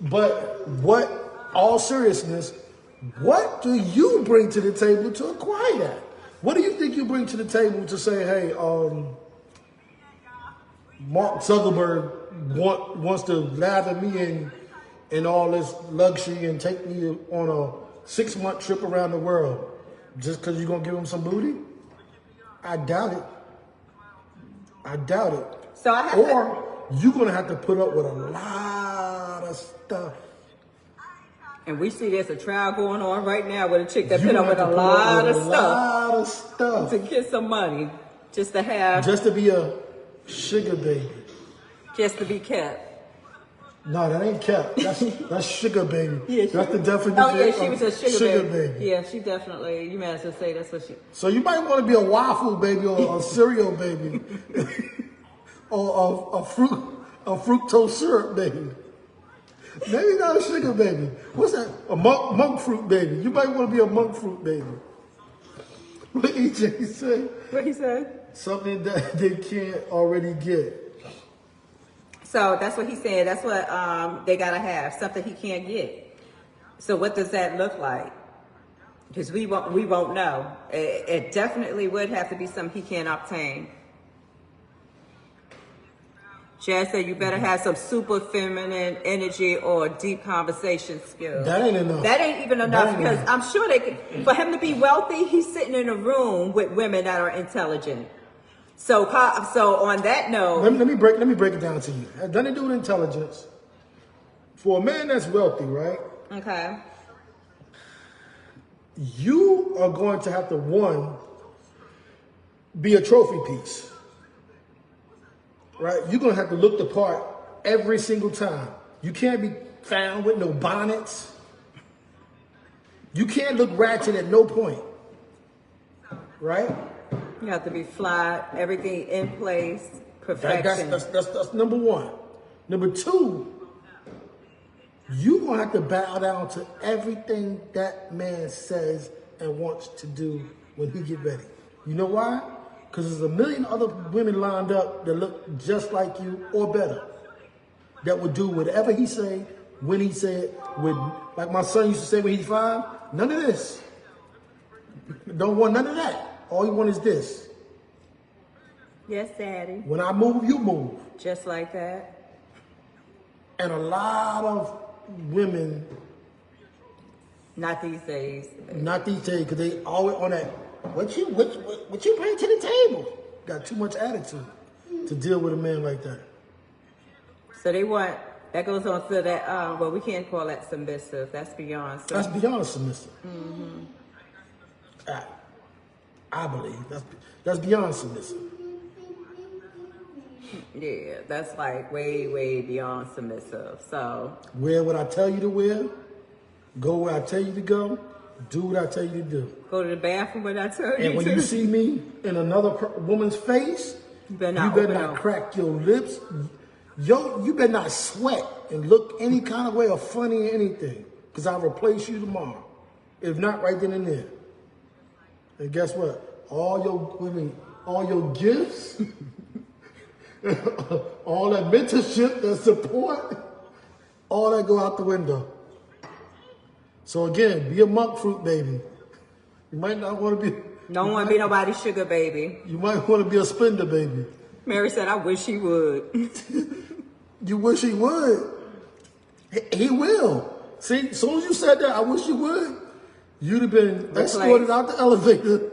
but all seriousness, what do you bring to the table to acquire that? What do you think you bring to the table to say, hey, Mark Zuckerberg wants to lather me in all this luxury and take me on a 6-month trip around the world just because you're going to give him some booty? I doubt it. So you're going to have to put up with a lot of stuff. And we see there's a trial going on right now with a chick that put up with a lot of stuff to get some money, just to be a sugar baby, just to be kept. No, that ain't kept. That's sugar baby. Yeah, that's the definition. Oh yeah, she was a sugar baby. Yeah, she definitely. You might as well say that's what she. So you might want to be a waffle baby or a cereal baby, or a fructose syrup baby. Maybe not a sugar baby. What's that? A monk fruit baby. You might want to be a monk fruit baby. What EJ say? What he said? Something that they can't already get. So that's what he said. That's what they gotta have, something he can't get. So what does that look like? Because we won't know. It definitely would have to be something he can't obtain. Chad said you better have some super feminine energy or deep conversation skills. That ain't enough. That ain't even enough because I'm sure for him to be wealthy, he's sitting in a room with women that are intelligent. So on that note, let me break it down to you. It has nothing to do with intelligence. For a man that's wealthy, right? Okay. You are going to have to be a trophy piece. Right? You're going to have to look the part every single time. You can't be found with no bonnets. You can't look ratchet at no point, right? You have to be fly, everything in place, perfection. That's number one. Number two, you're going to have to bow down to everything that man says and wants to do when he get ready. You know why? Because there's a million other women lined up that look just like you or better, that would do whatever he say, when he say it, like my son used to say when he's 5, none of this. Don't want none of that. All you want is this. Yes, Daddy. When I move, you move. Just like that. And a lot of women, not these days, because they always on that, what you bring to the table? Got too much attitude to deal with a man like that. So they want, that goes on to that, well, we can't call that submissive. That's beyond submissive. That's beyond submissive. Mm-hmm. I believe that's beyond submissive. Yeah, that's like way, way beyond submissive. So wear what I tell you to wear, go where I tell you to go, do what I tell you to do. Go to the bathroom when I tell you to. And when you see me in another woman's face, you better not crack your lips. You better not sweat and look any kind of way or funny or anything, because I'll replace you tomorrow. If not, right then and there. And guess what? All your gifts, all that mentorship, that support, all that go out the window. So again, be a monk fruit baby. You might not want to be. Don't want to be nobody's sugar baby. You might want to be a spender baby. Mary said, I wish he would. You wish he would. He will. See, as soon as you said that, I wish you would, you'd have been escorted out the elevator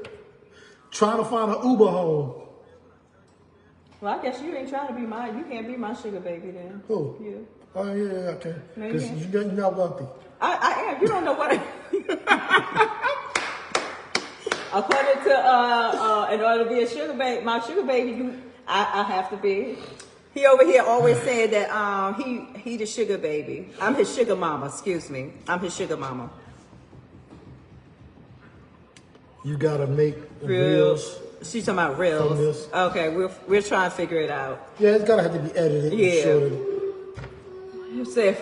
trying to find an Uber home. Well, I guess you ain't trying to be mine. You can't be my sugar baby then. Who? You. Oh, yeah, okay. No, you Because you're not wealthy. I am. You don't know what According to, in order to be a sugar baby, my sugar baby, I have to be. He over here always saying that he the sugar baby. I'm his sugar mama, excuse me. I'm his sugar mama. You gotta make reels. She's talking about reels. Okay, we're trying to figure it out. Yeah, it's gotta have to be edited. Yeah. You said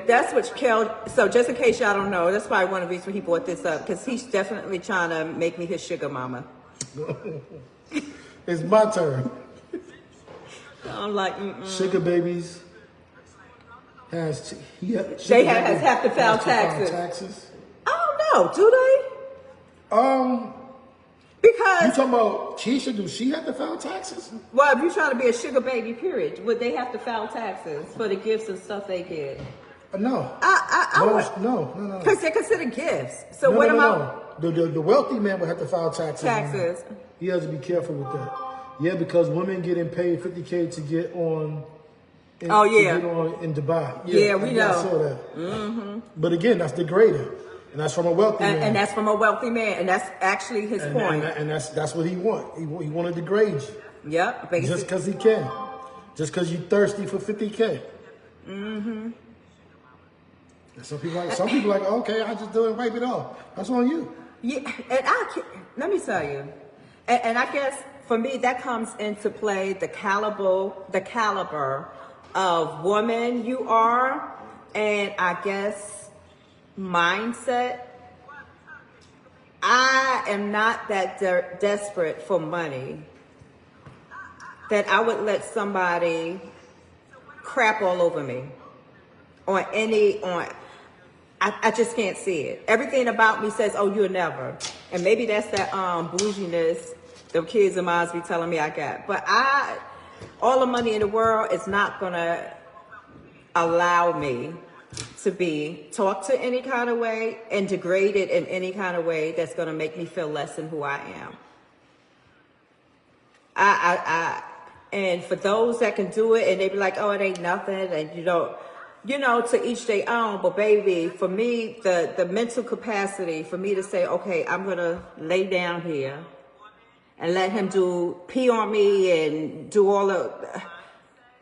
that's what Kel. So just in case y'all don't know, that's probably one of the reasons he brought this up, because he's definitely trying to make me his sugar mama. It's my turn. I'm like, sugar babies they have to file taxes. I don't know, do they? Because you talking about Keisha? Do she have to file taxes? Well, if you're trying to be a sugar baby, period, would they have to file taxes for the gifts and stuff they get? No. No. Because they're considered gifts. So what about the wealthy man would have to file taxes. Taxes. He has to be careful with that. Yeah, because women getting paid $50K to get on. To get on in Dubai. Yeah, we know. I saw that. Mm-hmm. But again, that's degrading. And that's from a wealthy man. And that's from a wealthy man. And that's actually his point. And that's what he want. He want to degrade you. Yep. Basically. Just because he can. Just because you're thirsty for $50K. Mm-hmm. And some people like, okay, I just do it, wipe it off. That's on you. Yeah, and let me tell you. And I guess for me, that comes into play the caliber of woman you are. And I guess mindset. I am not that desperate for money that I would let somebody crap all over me I just can't see it. Everything about me says, oh, you'll never. And maybe that's that bouginess the kids of mine be telling me I got. But all the money in the world is not gonna allow me to be talked to any kind of way and degraded in any kind of way that's going to make me feel less than who I am. And for those that can do it and they be like, oh, it ain't nothing. And you know, to each their own. But baby, for me, the mental capacity for me to say, okay, I'm going to lay down here and let him pee on me and do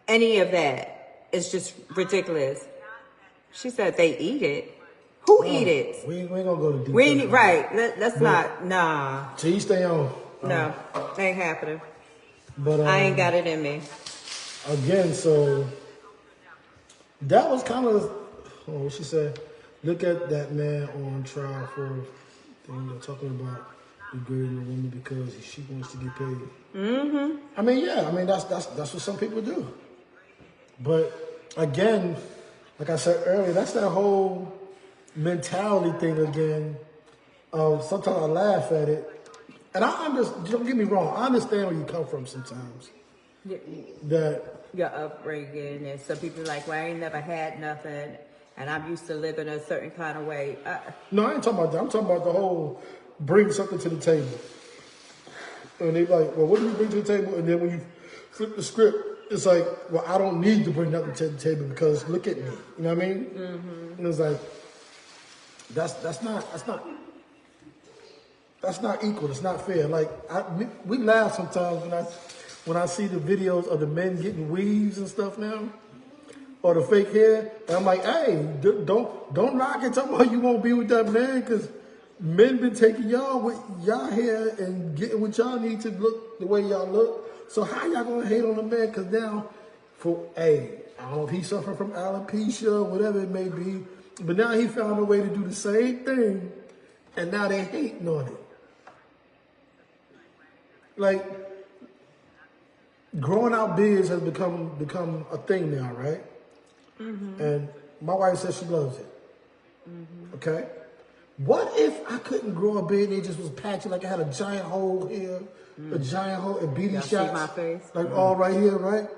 any of that is just ridiculous. She said they eat it. Who eat it? We ain't gonna go to details. We ain't right. Let's not. Nah. So you stay on. No, ain't happening. But I ain't got it in me. Again, so that was kind of what she said. Look at that man on trial for talking about degrading a woman because she wants to get paid. Mm-hmm. I mean, yeah. I mean, that's what some people do. But again, like I said earlier, that's that whole mentality thing again. Sometimes I laugh at it. And I understand, don't get me wrong, I understand where you come from sometimes. That your upbringing, and some people like, well, I ain't never had nothing, and I'm used to living a certain kind of way. No, I ain't talking about that. I'm talking about the whole bring something to the table. And they like, well, what do you bring to the table? And then when you flip the script, it's like, well, I don't need to bring nothing to the table because look at me. You know what I mean? Mm-hmm. And it's like, that's not equal. It's not fair. Like we laugh sometimes when I see the videos of the men getting weaves and stuff now, or the fake hair. And I'm like, hey, don't knock it. Talk about you won't be with that man because men been taking y'all with y'all hair and getting what y'all need to look the way y'all look. So how y'all gonna hate on the man? Because now, I don't know if he's suffering from alopecia or whatever it may be, but now he found a way to do the same thing, and now they hating on it. Like, growing out beards has become a thing now, right? Mm-hmm. And my wife says she loves it. Mm-hmm. Okay? What if I couldn't grow a beard and it just was patchy, like I had a giant hole here, a giant hole, and beady shots, see my face? like all right here, right?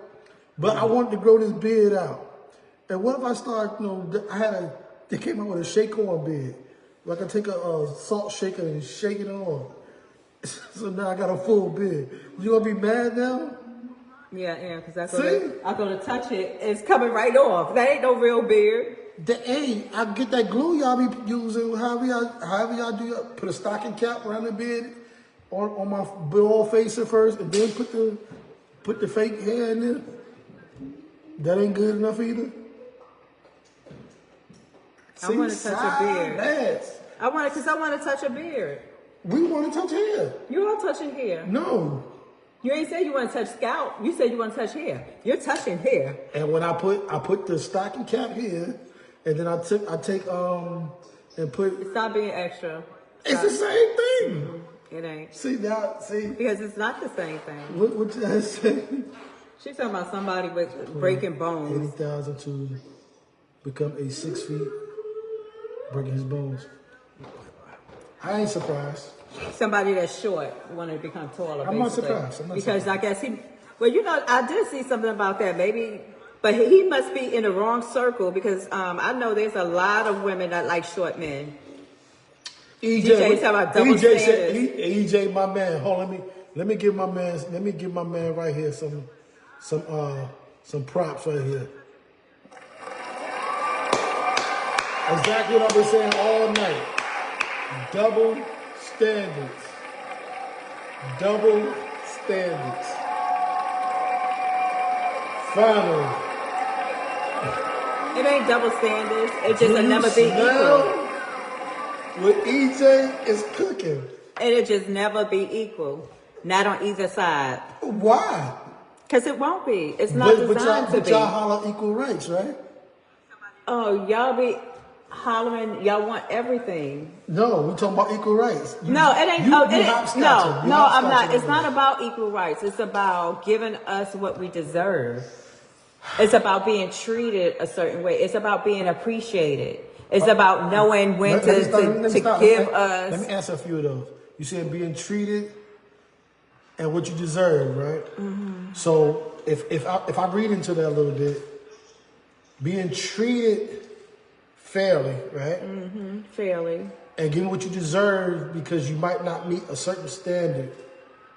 But I wanted to grow this beard out. And what if I start, they came out with a shake on beard. Like I take a salt shaker and shake it on. So now I got a full beard. You gonna be mad now? Yeah, because I'm gonna touch it. It's coming right off. That ain't no real beard. I get that glue y'all be using. However y'all do, put a stocking cap around the beard on my bald face at first, and then put the fake hair in there. That ain't good enough either. I want to touch a beard. I want to touch a beard. We want to touch hair. You are touching hair. No. You ain't say you want to touch scalp. You said you want to touch hair. You're touching hair. And when I put the stocking cap here, and then I take and put. Stop being extra. It's the same thing. Mm-hmm. It ain't. See. Because it's not the same thing. What you guys say? She's talking about somebody with breaking bones. 80,000 to become a 6 feet, breaking his bones. I ain't surprised. Somebody that's short want to become taller. I'm not surprised. Because I guess I did see something about that. Maybe, but he must be in the wrong circle because I know there's a lot of women that like short men. EJ talking about double standards. EJ, my man. Hold on, let me give my man right here some props right here. Exactly what I've been saying all night. Double standards. Double standards. Finally. It ain't double standards. It just will never be equal. What EJ is cooking. It'll just never be equal. Not on either side. Why? Because it won't be. It's not designed to be. But y'all holler equal rights, right? Oh, y'all be hollering, y'all want everything. No, we're talking about equal rights. No, it ain't. No, I'm not. It's not about equal rights. It's about giving us what we deserve. It's about being treated a certain way. It's about being appreciated. It's about knowing when to give us. Let me answer a few of those. You said being treated and what you deserve, right? Mm-hmm. So if I read into that a little bit, being treated fairly, right? Mm-hmm. Fairly. And getting what you deserve because you might not meet a certain standard.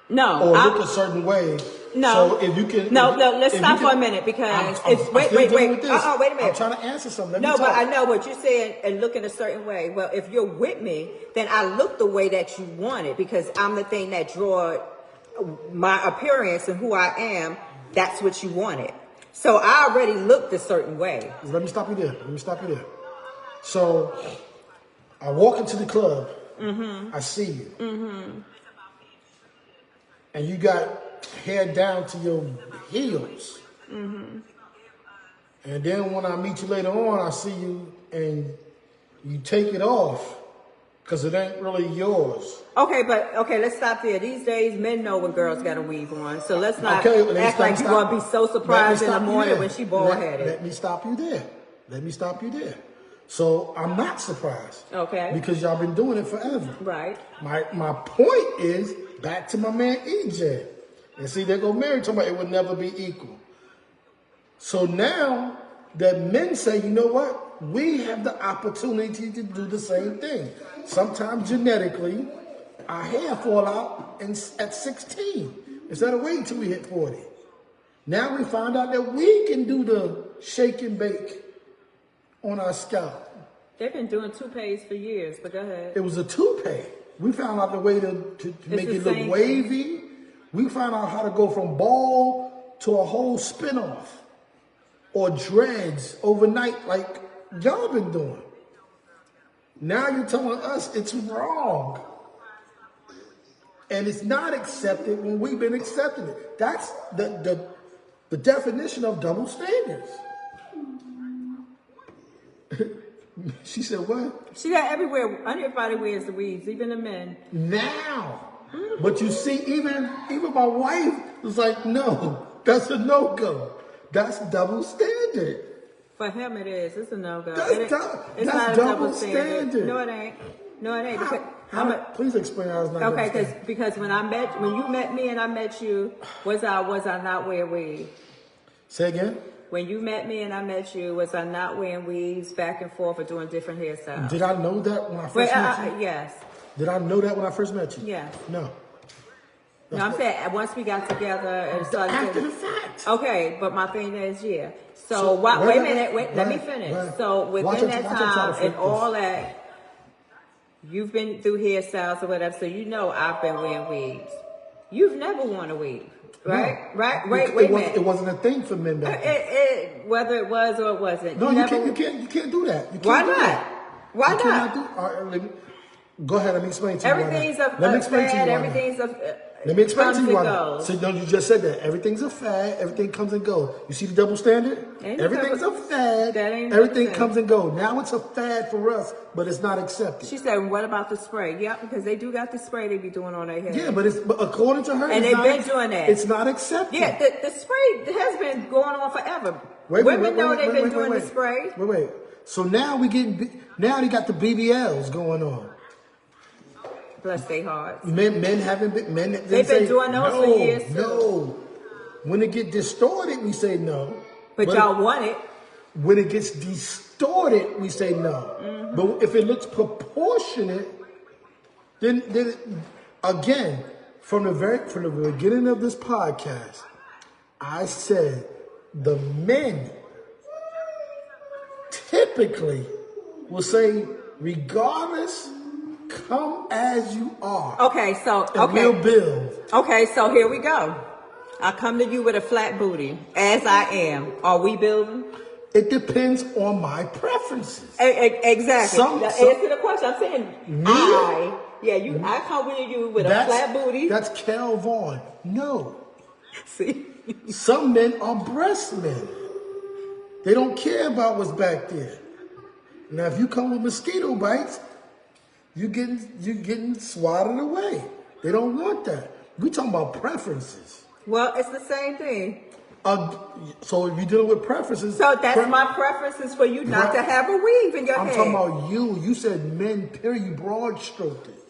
No. Or look a certain way. No. So if you can. No, let's stop for a minute because wait. Wait a minute. I'm trying to answer something. But I know what you're saying and look in a certain way. Well, if you're with me, then I look the way that you want it because I'm the thing that draw my appearance and who I am. That's what you wanted. So I already looked a certain way. Let me stop you there. So I walk into the club. Mm-hmm. I see you. Mm-hmm. And you got hair down to your heels. Mm-hmm. And then when I meet you later on, I see you and you take it off because it ain't really yours. Okay, let's stop there. These days, men know when girls got a weave on, so let's not act like you're gonna be so surprised in the morning when she bald headed. Let me stop you there. So I'm not surprised. Okay. Because y'all been doing it forever. Right. My point is back to my man EJ. And see, they go married talking about it would never be equal. So now that men say, you know what? We have the opportunity to do the same thing. Sometimes genetically, our hair fall out at 16 instead of waiting till we hit 40. Now we find out that we can do the shake and bake on our scalp. They've been doing toupees for years, but go ahead. It was a toupee. We found out the way to make it look wavy. We found out how to go from bald to a whole spin-off or dreads overnight like y'all been doing. Now you're telling us it's wrong. And it's not accepted when we've been accepting it. That's the definition of double standards. She said what? She got everywhere. Everybody wears the weaves, even the men. Now. Mm-hmm. But you see, even my wife was like, no, that's a no-go. That's double standard. For him it is. It's a no-go. It's not a double standard. No, it ain't. Please explain how it's not okay, double standard. Because when you met me and I met you, was I not wearing weave? Say again? When you met me and I met you, was I not wearing weaves back and forth or doing different hairstyles? Did I know that when I first met you? Yes. Did I know that when I first met you? Yes. No. No, I'm saying once we got together and started. After the fact. Okay, but my thing is, yeah. So wait a minute, let me finish. So within that time and all that, you've been through hairstyles or whatever, so you know I've been wearing weaves. You've never worn a weave. Right? No. Right? Wait a minute. It wasn't a thing for men back then. Whether it was or it wasn't. No, you can't do that. Why not? Why not? Go ahead, let me explain to you. Everything's a fad, everything's a... Let me explain to you why. So, no, you just said that. Everything's a fad, everything comes and goes. You see the double standard? Everything's a fad, everything comes and goes. Now it's a fad for us, but it's not accepted. She said, what about the spray? Yeah, because they do got the spray they be doing on their head. Yeah, but according to her, and they've been doing that. It's not accepted. Yeah, the spray has been going on forever. Women know they've been doing the spray. Wait. So now they got the BBLs going on. Bless their hearts. Men haven't been. They've been doing those for years too. No. When it get distorted, we say no. But y'all want it. When it gets distorted, we say no. Mm-hmm. But if it looks proportionate, then again, from the beginning of this podcast, I said the men typically will say, regardless, come as you are. Okay, so we'll build. Okay, so here we go. I come to you with a flat booty, as I am. Are we building? It depends on my preferences. Exactly. Answer the question. I'm saying me. I come with you with a flat booty. That's Kel Vaughn. No. See, some men are breast men. They don't care about what's back there. Now, if you come with mosquito bites, you're getting swatted away. They don't want that. We talking about preferences. Well, it's the same thing. So if you're dealing with preferences. So that's my preferences for you not to have a weave in your head. I'm talking about you. You said men, period. You broad stroked it.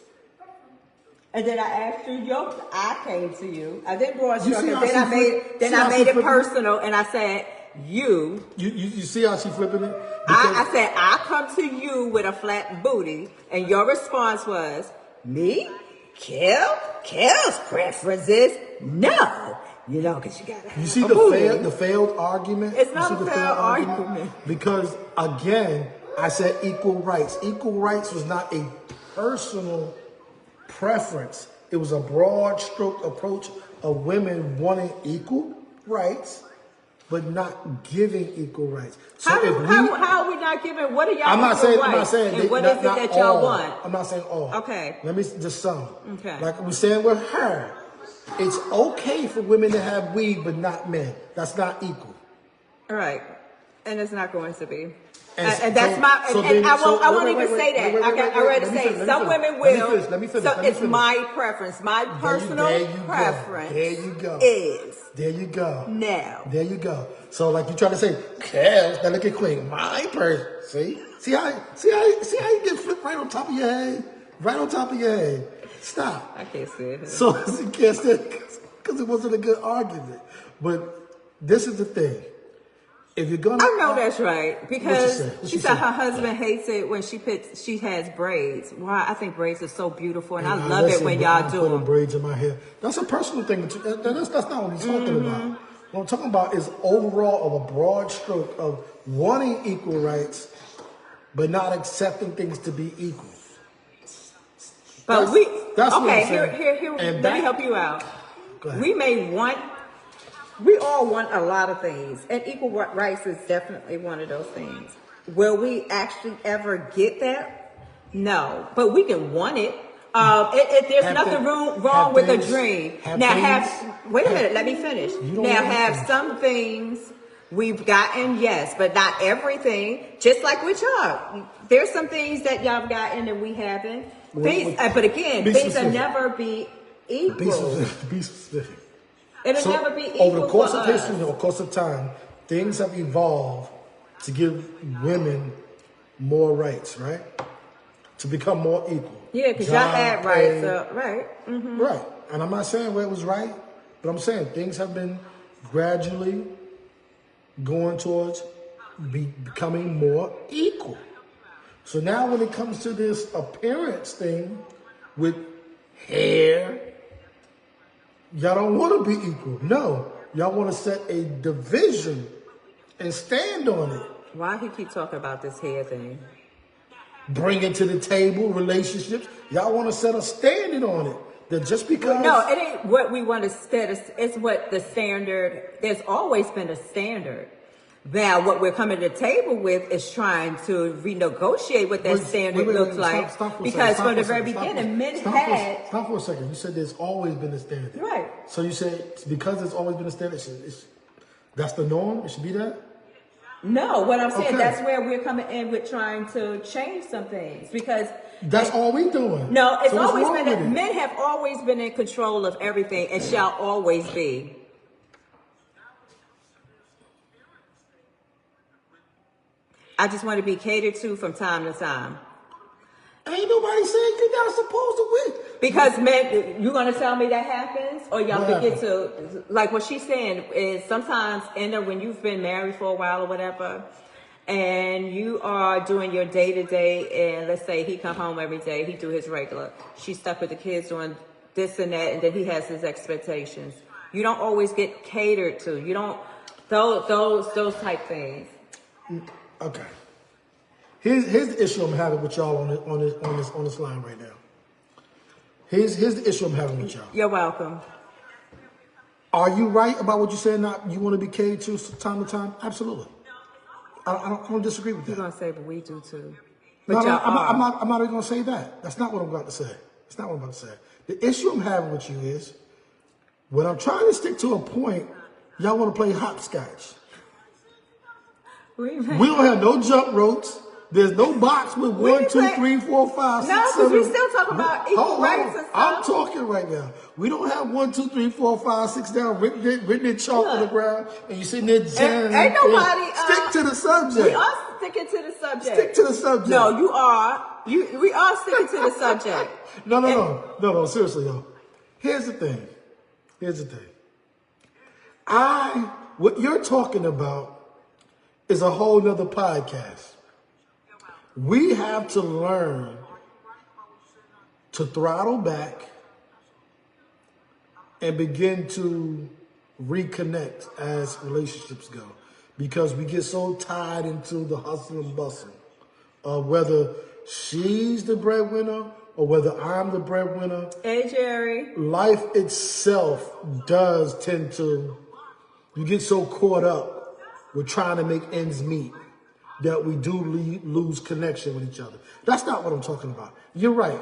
And then I asked you, I came to you. I didn't broad stroke it. Then I made it personal and I said, You see how she flipping it? I said, I come to you with a flat booty, and your response was, me? Kel's preference is no. You know, because you got to. You see the failed argument? It's not a failed argument. Because, again, I said equal rights. Equal rights was not a personal preference. It was a broad stroke approach of women wanting equal rights but not giving equal rights. So How if are we not giving? What are y'all? I'm not rights? saying. And what is it that y'all want? I'm not saying all. Okay. Let me just some. Okay. Like we're saying with her, it's okay for women to have weed, but not men. That's not equal. All right. And it's not going to be. And And that's so- my, so and then- I so- won't wait, even wait, say that. wait, I wait, got wait, already let me say finish, some let me women finish. will. Let me finish, So let me it's finish. my preference. My personal There you go. preference There you go. is There you go. now. There you go. So like you trying to say, Kev, now look at Queen, my person. See how you get flipped right on top of your head? Right on top of your head. Stop. I can't say it. So you can't say it because it wasn't a good argument. But this is the thing. If you're gonna, I know that's right because What she you said say? her husband hates it when she has braids. Why? I think braids are so beautiful, and I Nah, love it listen, when bro, y'all I'm do putting them. braids in my hair. That's a personal thing. That's not what we're talking about. What I'm talking about is overall of a broad stroke of wanting equal rights, but not accepting things to be equal. But That's- we that's what I'm okay. saying. Here. And Let me that- help you out. Go ahead. We all want a lot of things, and equal rights is definitely one of those things. Will we actually ever get that? No, but we can want it. There's Have nothing things- wrong have with a things- dream. have Now, things- wait a have- minute, let me finish. You don't Now, let me have finish. some things we've gotten, yes, but not everything. Just like with y'all, there's some things that y'all have gotten and we haven't. But again, be things will specific. never be Be equal. specific. Be specific. It'll So, never be equal over the course for of us. history, over the course of time, things have evolved to give women more rights, right? To become more equal. Yeah, because y'all Job, had pay, rights, right? Right. And I'm not saying where it was right, but I'm saying things have been gradually going towards becoming more equal. So now when it comes to this appearance thing with hair, y'all don't want to be equal. No, y'all want to set a division and stand on it. Why he keep talking about this hair thing? Bring it to the table, relationships. Y'all want to set a standard on it. That just because... No, it ain't what we want to set. It's what the standard. There's always been a standard. Now, what we're coming to the table with is trying to renegotiate what that standard looks like. Stop for a because second. from the very beginning, men had. Stop for a second. You said there's always been a standard. Right. So you said because there's always been a standard, that's the norm? It should be that? No, what I'm saying, Okay. that's where we're coming in with trying to change some things because. That's all we doing. No, it's So what's always wrong been. with it? Men have always been in control of everything and shall always be. I just want to be catered to from time to time. Ain't nobody saying you're not supposed to win. Because men, you gonna tell me that happens, or y'all What forget to like what she's saying is sometimes when you've been married for a while or whatever, and you are doing your day to day, and let's say he come home every day, he do his regular, she's stuck with the kids doing this and that, and then he has his expectations. You don't always get catered to. You don't those type things. Okay. Here's the issue I'm having with y'all on this line right now. Here's the issue I'm having with y'all. You're welcome. Are you right about what you said? Not you want to be catered to time to time? Absolutely. I don't disagree with that. You're gonna say, but we do too. No, But y'all I'm not even going to say that. That's not what I'm about to say. That's not what I'm about to say. The issue I'm having with you is when I'm trying to stick to a point, y'all want to play hopscotch. We don't have no jump ropes. There's no box with 1, 2, 3, 4, 5, 6, 7. No, because we still talking about equal Hold rights on. and stuff. I'm talking right now. We don't have 1, 2, 3, 4, 5, 6 down written in chalk on the ground, and you sitting there jamming. Ain't nobody stick to the subject. We are sticking to the subject. Stick to the subject. No, you are. We are sticking to the subject. No. Seriously, though. Here's the thing. What you're talking about is a whole nother podcast. We have to learn to throttle back and begin to reconnect as relationships go. Because we get so tied into the hustle and bustle of whether she's the breadwinner or whether I'm the breadwinner. Hey, Jerry. Life itself does tend to, you get so caught up we're trying to make ends meet, that we do lose connection with each other. That's not what I'm talking about. You're right.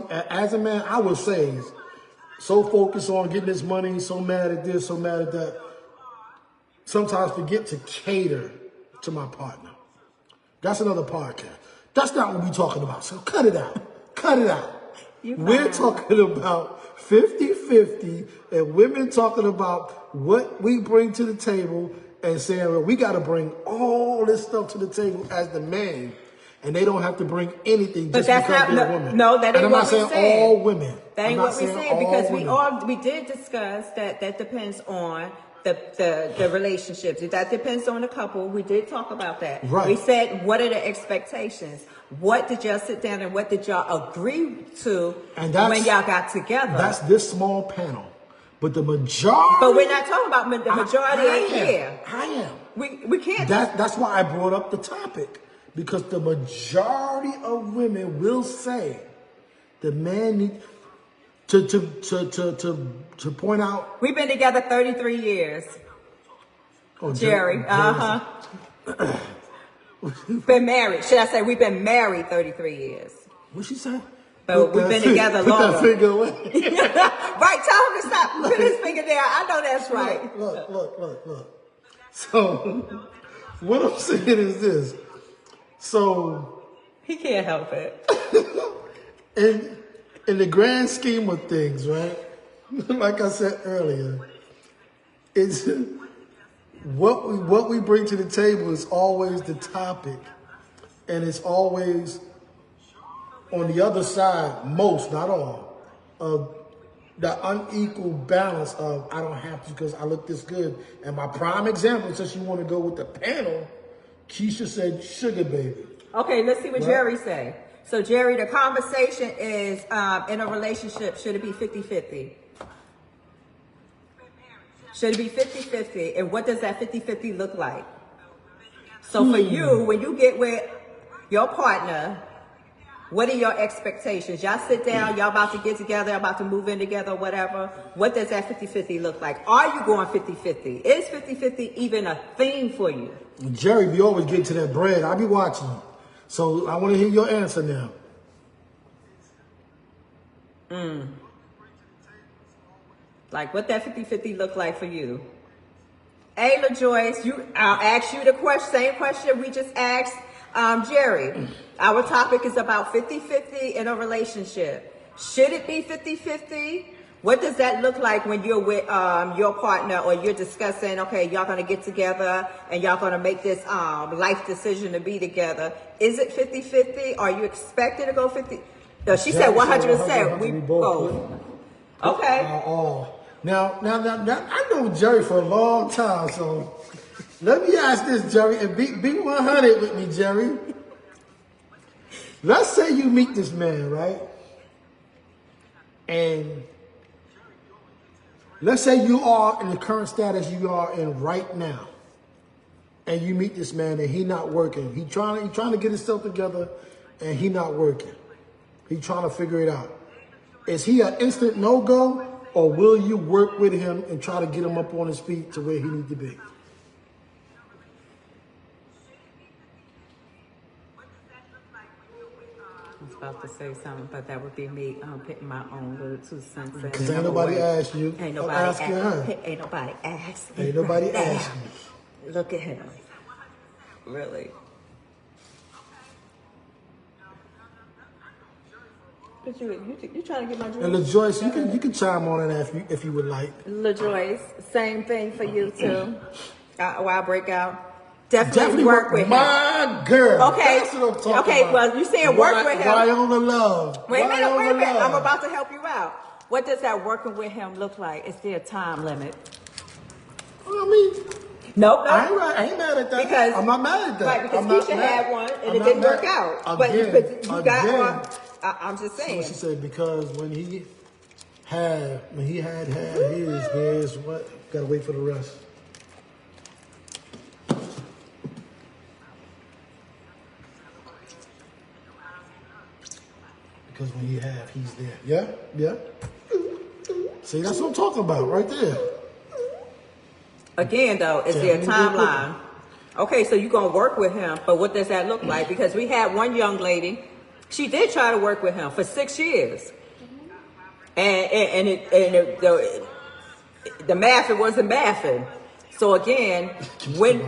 As a man, I would say, so focused on getting this money, so mad at this, so mad at that, sometimes forget to cater to my partner. That's another podcast. That's not what we're talking about. So cut it out. Cut it out. We're talking about 50-50 and women talking about what we bring to the table and saying, well, we got to bring all this stuff to the table as the man. And they don't have to bring anything just because they're a woman. No, that ain't what we said. I'm not saying all women. That ain't what we said, because we did discuss that depends on the relationships. That depends on the couple. We did talk about that. Right. We said, what are the expectations? What did y'all sit down and what did y'all agree to when y'all got together? That's this small panel. But the majority... But we're not talking about the majority ain't here. I am. We can't... That's why I brought up the topic. Because the majority of women will say the man needs to point out. We've been together 33 years. Oh, Jerry. Been married. Should I say we've been married 33 years? What'd she say? But we've been together longer. Put that finger away. Right, tell him to stop. Put his finger there. I know that's right. Look. So, what I'm saying is this. So he can't help it. In the grand scheme of things, right? Like I said earlier, it's what we bring to the table is always the topic, and it's always on the other side, most, not all, of the unequal balance of I don't have to because I look this good. And my prime example, since you want to go with the panel, Keisha said, sugar baby. Okay, let's see what Jerry say. So, Jerry, the conversation is, in a relationship, should it be 50-50? Should it be 50-50? And what does that 50-50 look like? So, for you, when you get with your partner, what are your expectations? Y'all sit down, y'all about to get together, y'all about to move in together, whatever. What does that 50-50 look like? Are you going 50-50? Is 50-50 even a thing for you? Jerry, we always get to that bread. I'll be watching you. So I want to hear your answer now. Like what that 50-50 look like for you? Ayla Joyce, I'll ask you the same question we just asked Jerry. Our topic is about 50-50 in a relationship. Should it be 50-50? What does that look like when you're with your partner or you're discussing, okay, y'all going to get together and y'all going to make this life decision to be together? Is it 50-50? Are you expecting to go 50? No, she said 100%. We both. Okay. Now, I know Jerry for a long time, so let me ask this, Jerry, and be 100 with me, Jerry. Let's say you meet this man, right? And let's say you are in the current status you are in right now, and you meet this man and he not working. He trying to get himself together, and he not working. He trying to figure it out. Is he an instant no-go, or will you work with him and try to get him up on his feet to where he needs to be? I was about to say something, but that would be me putting my own little 2 cents in. Because ain't nobody asked you. Ain't nobody asked her. Ain't nobody asked me. Ain't nobody asked me. Look at him. Really. But you trying to get my drink? And LaJoyce, you can chime on that if you would like. LaJoyce, same thing for you too. While break out. Definitely work with him. My girl. Okay. That's what I'm talking about. Well, you saying work with him. Viola Love. Wait a minute. I'm about to help you out. What does that working with him look like? Is there a time limit? I mean, nope. I ain't mad at that. Because I'm not mad at that. Right, because Keisha had one and it didn't work out. But you got one. I'm just saying. So she said because when he had his what? Gotta wait for the rest. Because when you have, he's there. Yeah. See, that's what I'm talking about right there. Again, though, is there a timeline? Okay, so you're gonna work with him, but what does that look like? Because we had one young lady, she did try to work with him for 6 years, the math, it wasn't mathing. So again, when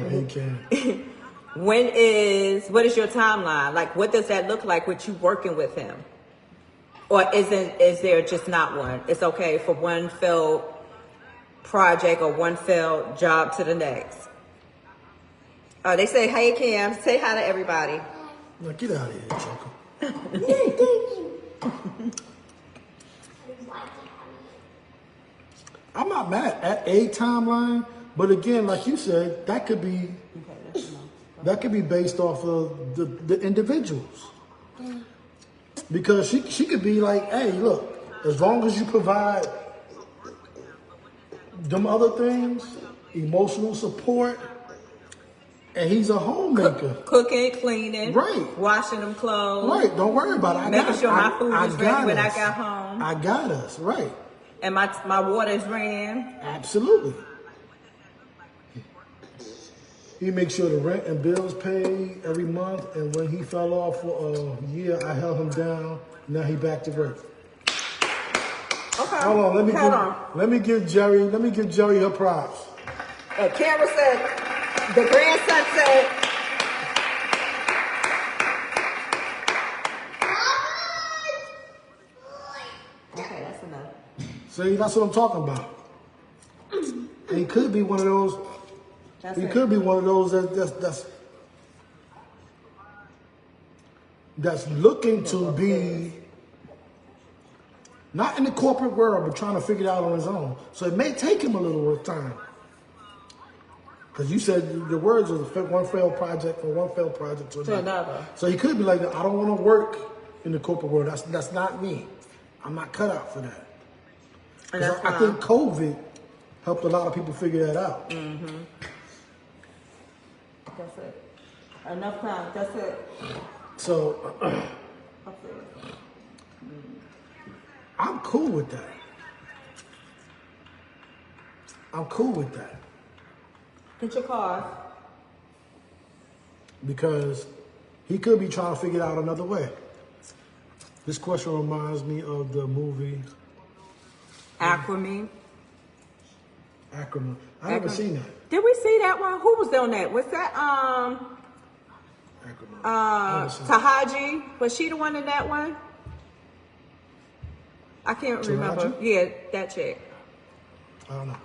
what is your timeline? Like, what does that look like with you working with him? Or is there just not one? It's okay for one failed project or one failed job to the next. They say, hey, Cam, say hi to everybody. Now get out of here, Choco. I'm not mad at a timeline, but again, like you said, that could be based off of the individuals. Because she could be like, hey, look, as long as you provide them other things, emotional support, and he's a homemaker. Cooking, cleaning, right, washing them clothes. Right, don't worry about it. Making sure my food is ready when I got home. I got us, right. And my water's ran. Absolutely. He makes sure the rent and bills paid every month, and when he fell off for a year, I held him down. Now he back to work. Okay. Hold on, let me give Jerry her props. Kara said, the grandson said, okay, that's enough. See, that's what I'm talking about. He could be one of those. Could be one of those that's looking to be not in the corporate world, but trying to figure it out on his own. So it may take him a little time. Because you said the words was one failed project to another. So he could be like, I don't want to work in the corporate world. That's not me. I'm not cut out for that. And I think COVID helped a lot of people figure that out. Mm-hmm. That's it. Enough time. That's it. So I'm cool with that. Get your car. Because he could be trying to figure it out another way. This question reminds me of the movie Aquaman. I never seen that. Did we see that one? Who was on that? Was that Tahaji? Was she the one in that one? I can't remember. Yeah, that chick. I don't know.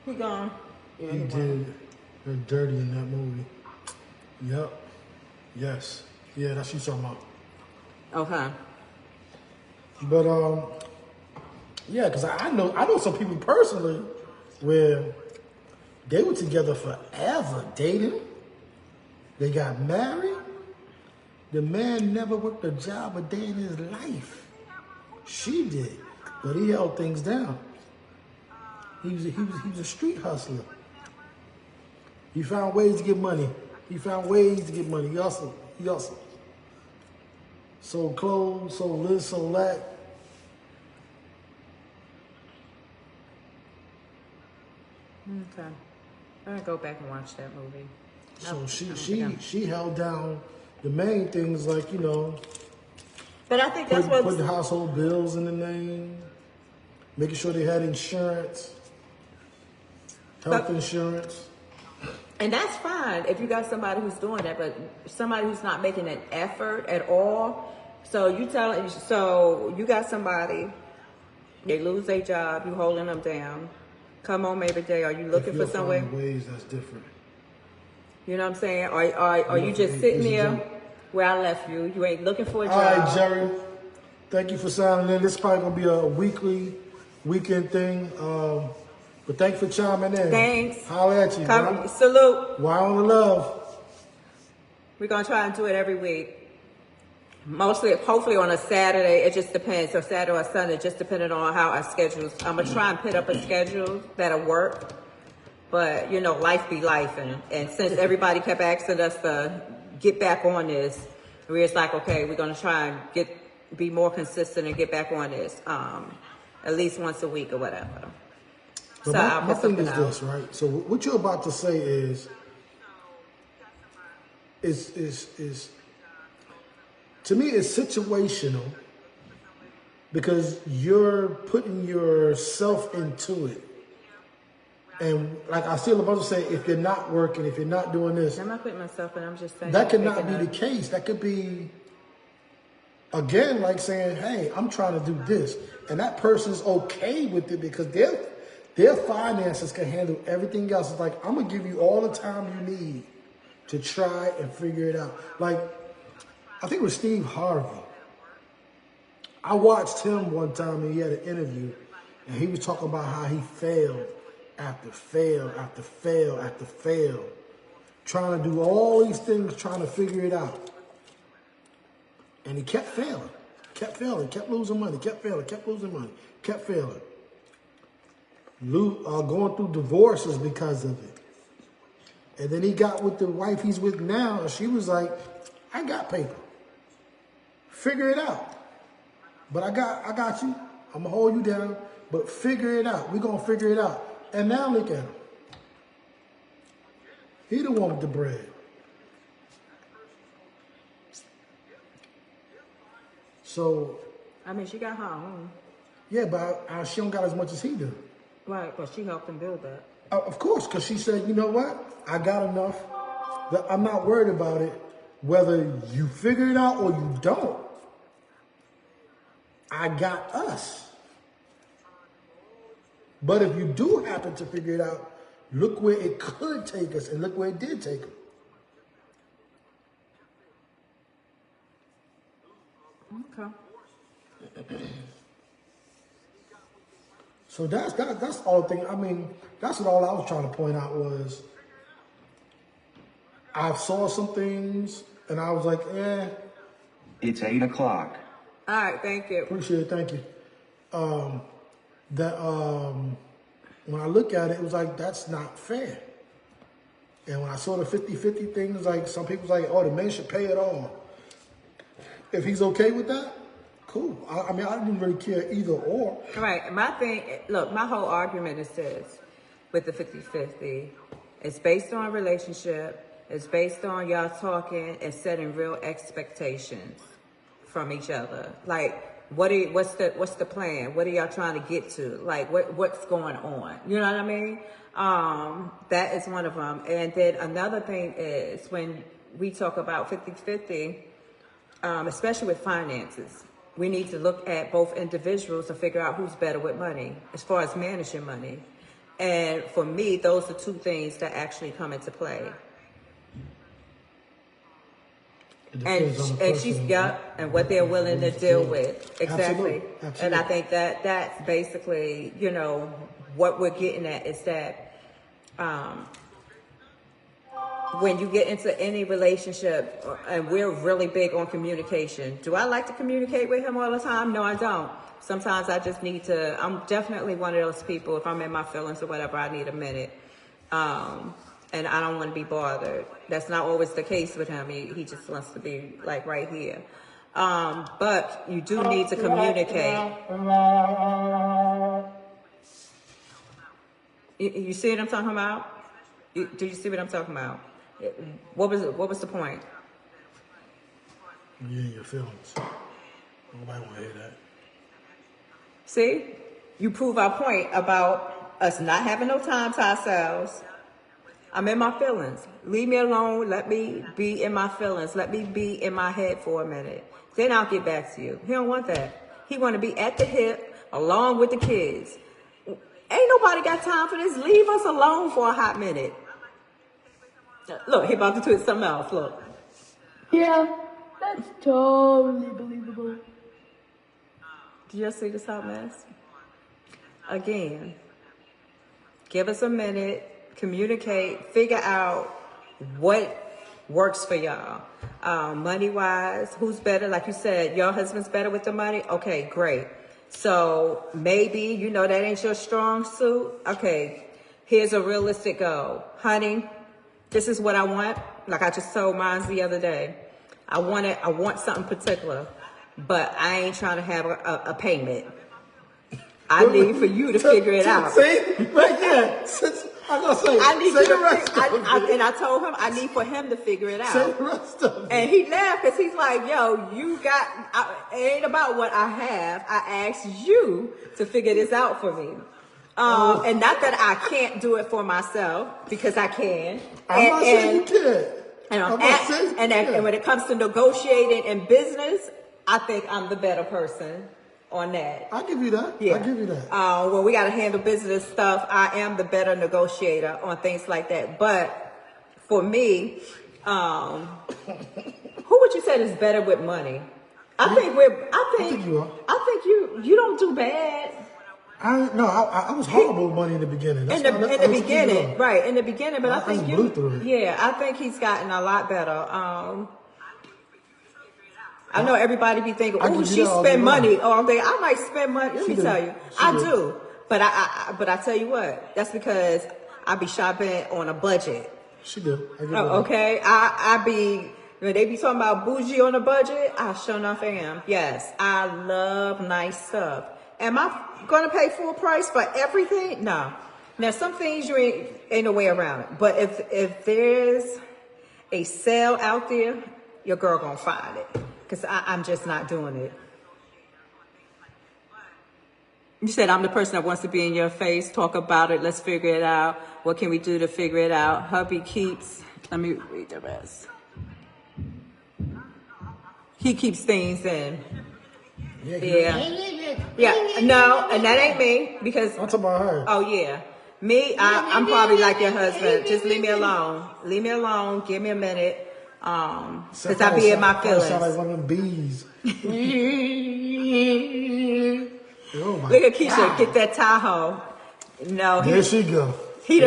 He gone. Yeah, he did her dirty in that movie. Yep. Yes. Yeah, that's what you're talking about. Okay. But yeah, because I know some people personally where they were together forever, dating. They got married. The man never worked a job a day in his life. She did, but he held things down. He was a street hustler. He found ways to get money. He hustled. Sold clothes, sold this, sold that. Okay. I'm gonna go back and watch that movie. So she held down the main things like, you know, but I think that's put the household bills in the name, making sure they had insurance, health insurance. And that's fine if you got somebody who's doing that, but somebody who's not making an effort at all. So you got somebody, they lose their job, you holding them down. Come on, maybe day, are you looking for somewhere? Ways that's different. You know what I'm saying? Are you just sitting there where I left you? You ain't looking for a job. All right, Jerry. Thank you for signing in. This is probably gonna be a weekend thing. But thanks for chiming in. Thanks. Holla at you. Salute. Why on the love? We're gonna try and do it every week. Mostly, hopefully on a Saturday. It just depends. So Saturday or Sunday, just depending on how our schedules. I'm gonna try and put up a schedule that'll work. But, you know, life be life. And since everybody kept asking us to get back on this, we was like, okay, we're going to try and be more consistent and get back on this at least once a week or whatever. So I'll my put thing is something out. this, right? So what you're about to say is to me, it's situational because you're putting yourself into it. And like I see LaBuzzer say, if you're not working, if you're not doing this, I'm not putting myself in, I'm just saying. that could not be the case. That could be, again, like saying, hey, I'm trying to do this. And that person's okay with it because their finances can handle everything else. It's like, I'm going to give you all the time you need to try and figure it out. Like, I think it was Steve Harvey. I watched him one time and he had an interview and he was talking about how he failed after fail after fail after fail, trying to do all these things, trying to figure it out. And he kept failing, kept losing money, kept failing, kept losing money, kept failing. Going through divorces because of it. And then he got with the wife he's with now, and she was like, I got paper. Figure it out. But I got you. I'm gonna hold you down, but figure it out. We're gonna figure it out. And now look at him. He the one with the bread. So. I mean, she got her own. Yeah, but she don't got as much as he do. Right, but she helped him build that. Of course, because she said, you know what? I got enough that I'm not worried about it, whether you figure it out or you don't. I got us. But if you do happen to figure it out, look where it could take us and look where it did take them. Okay. So that's all the thing. I mean, that's what all I was trying to point out was I saw some things and I was like, It's 8 o'clock. All right, thank you. Appreciate it, thank you. When I look at it, it was like, that's not fair. And when I saw the 50-50 thing, it was like, some people's like, oh, the man should pay it all. If he's okay with that, cool. I mean, I didn't really care either or. Right, my thing, look, my whole argument is this, with the 50-50. It's based on a relationship. It's based on y'all talking and setting real expectations from each other. Like, what's the plan? What are y'all trying to get to? Like, what's going on? You know what I mean? That is one of them. And then another thing is when we talk about 50-50, especially with finances, we need to look at both individuals to figure out who's better with money as far as managing money. And for me, those are two things that actually come into play. And she's and what they're willing to deal with. Exactly. Absolutely. And I think that's basically, you know, what we're getting at is that when you get into any relationship, and we're really big on communication. Do I like to communicate with him all the time? No, I don't. Sometimes I just need to, I'm definitely one of those people, if I'm in my feelings or whatever, I need a minute. And I don't want to be bothered. That's not always the case with him. He just wants to be like right here. But you do need to communicate. You see what I'm talking about? Do you see what I'm talking about? What was the point? Yeah, your feelings. Nobody want to hear that. See? You prove our point about us not having no time to ourselves. I'm in my feelings. Leave me alone. Let me be in my feelings. Let me be in my head for a minute. Then I'll get back to you. He don't want that. He want to be at the hip along with the kids. Ain't nobody got time for this. Leave us alone for a hot minute. Look, he about to tweet something else. Look. Yeah, that's totally believable. Did you see this hot mess? Again, give us a minute. Communicate, figure out what works for y'all. Money-wise, who's better? Like you said, your husband's better with the money? Okay, great. So maybe, you know, that ain't your strong suit. Okay, here's a realistic goal. Honey, this is what I want. Like I just told mine the other day. I want something particular, but I ain't trying to have a payment. I need for you to figure it out. See? Right there. I'm going to say, I need say you the to rest of it. and I told him I need for him to figure it out. Say the rest of it. And he laughed because he's like, yo, it ain't about what I have. I asked you to figure this out for me. And not that I can't do it for myself, because I can. I'm not saying you can't. And when it comes to negotiating in business, I think I'm the better person on that. I give you that. Yeah. I give you that. When we got to handle business stuff, I am the better negotiator on things like that. But for me, who would you say is better with money? I think you are. I think you don't do bad. I was horrible with money in the beginning. In the beginning, right? In the beginning, but I think blew through it. Yeah, I think he's gotten a lot better. I know everybody be thinking, "Oh, she spend money all day." I might spend money. Let me tell you, I do. But I tell you what, that's because I be shopping on a budget. She do. Okay, I be. When they be talking about bougie on a budget, I sure enough am. Yes, I love nice stuff. Am I gonna pay full price for everything? No. Now some things you ain't no way around it. But if there's a sale out there, your girl gonna find it. Cause I'm just not doing it. You said I'm the person that wants to be in your face, talk about it, let's figure it out. What can we do to figure it out? Hubby keeps, let me read the rest. He keeps things in. Yeah, no, and that ain't me because I'm talking about her. Oh yeah, me. I'm probably like your husband. Just leave me alone. Leave me alone. Give me a minute. Cause I be in my feelings. Sound like one of them bees. Look at Keisha, get that Tahoe. No, there she go. He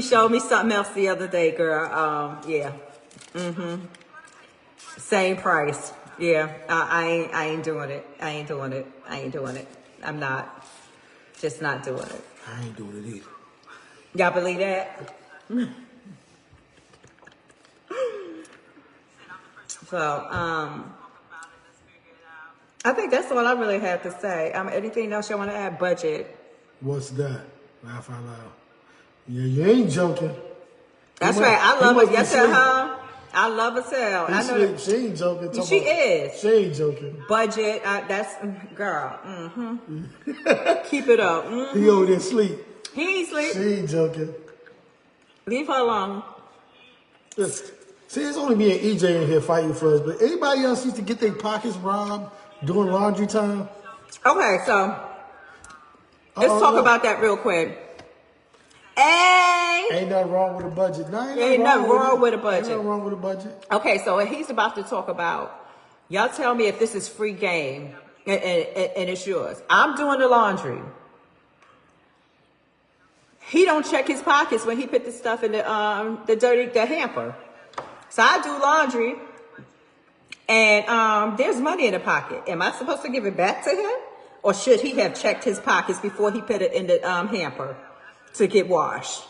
showed me something else the other day, girl. Yeah. Same price. Yeah, I ain't doing it. I ain't doing it. I'm not. Just not doing it. I ain't doing it either. Y'all believe that? So, I think that's all I really have to say. Anything else you want to add? Budget. What's that? Laugh out loud. Yeah, you ain't joking. That's right. I love it. Yes, huh? I love a sale. I know she ain't joking. She is. She ain't joking. Budget. That's girl. Keep it up. He over there sleep. He ain't sleep. She ain't joking. Leave her alone. Listen, see, it's only me and EJ in here fighting for us, but anybody else used to get their pockets robbed during laundry time? Okay, so let's talk about that real quick. Ain't nothing wrong with a budget. Ain't nothing wrong with a budget. Ain't nothing wrong with a budget. Okay, so he's about to talk about, y'all tell me if this is free game and it's yours. I'm doing the laundry. He don't check his pockets when he put the stuff in the hamper. So I do laundry and there's money in the pocket. Am I supposed to give it back to him? Or should he have checked his pockets before he put it in the hamper to get washed?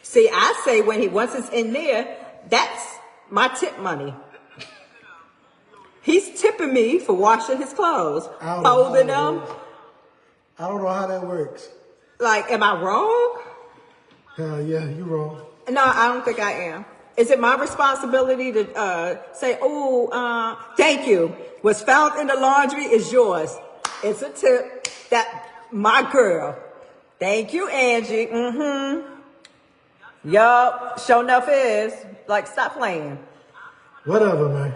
See, I say once it's in there, that's my tip money. He's tipping me for washing his clothes, folding them. I don't know how that works. Like, am I wrong? Hell yeah, you wrong. No, I don't think I am. Is it my responsibility to say, thank you. What's found in the laundry is yours. It's a tip that my girl. Thank you, Angie. Yup, sure enough is. Like, stop playing. Whatever, man.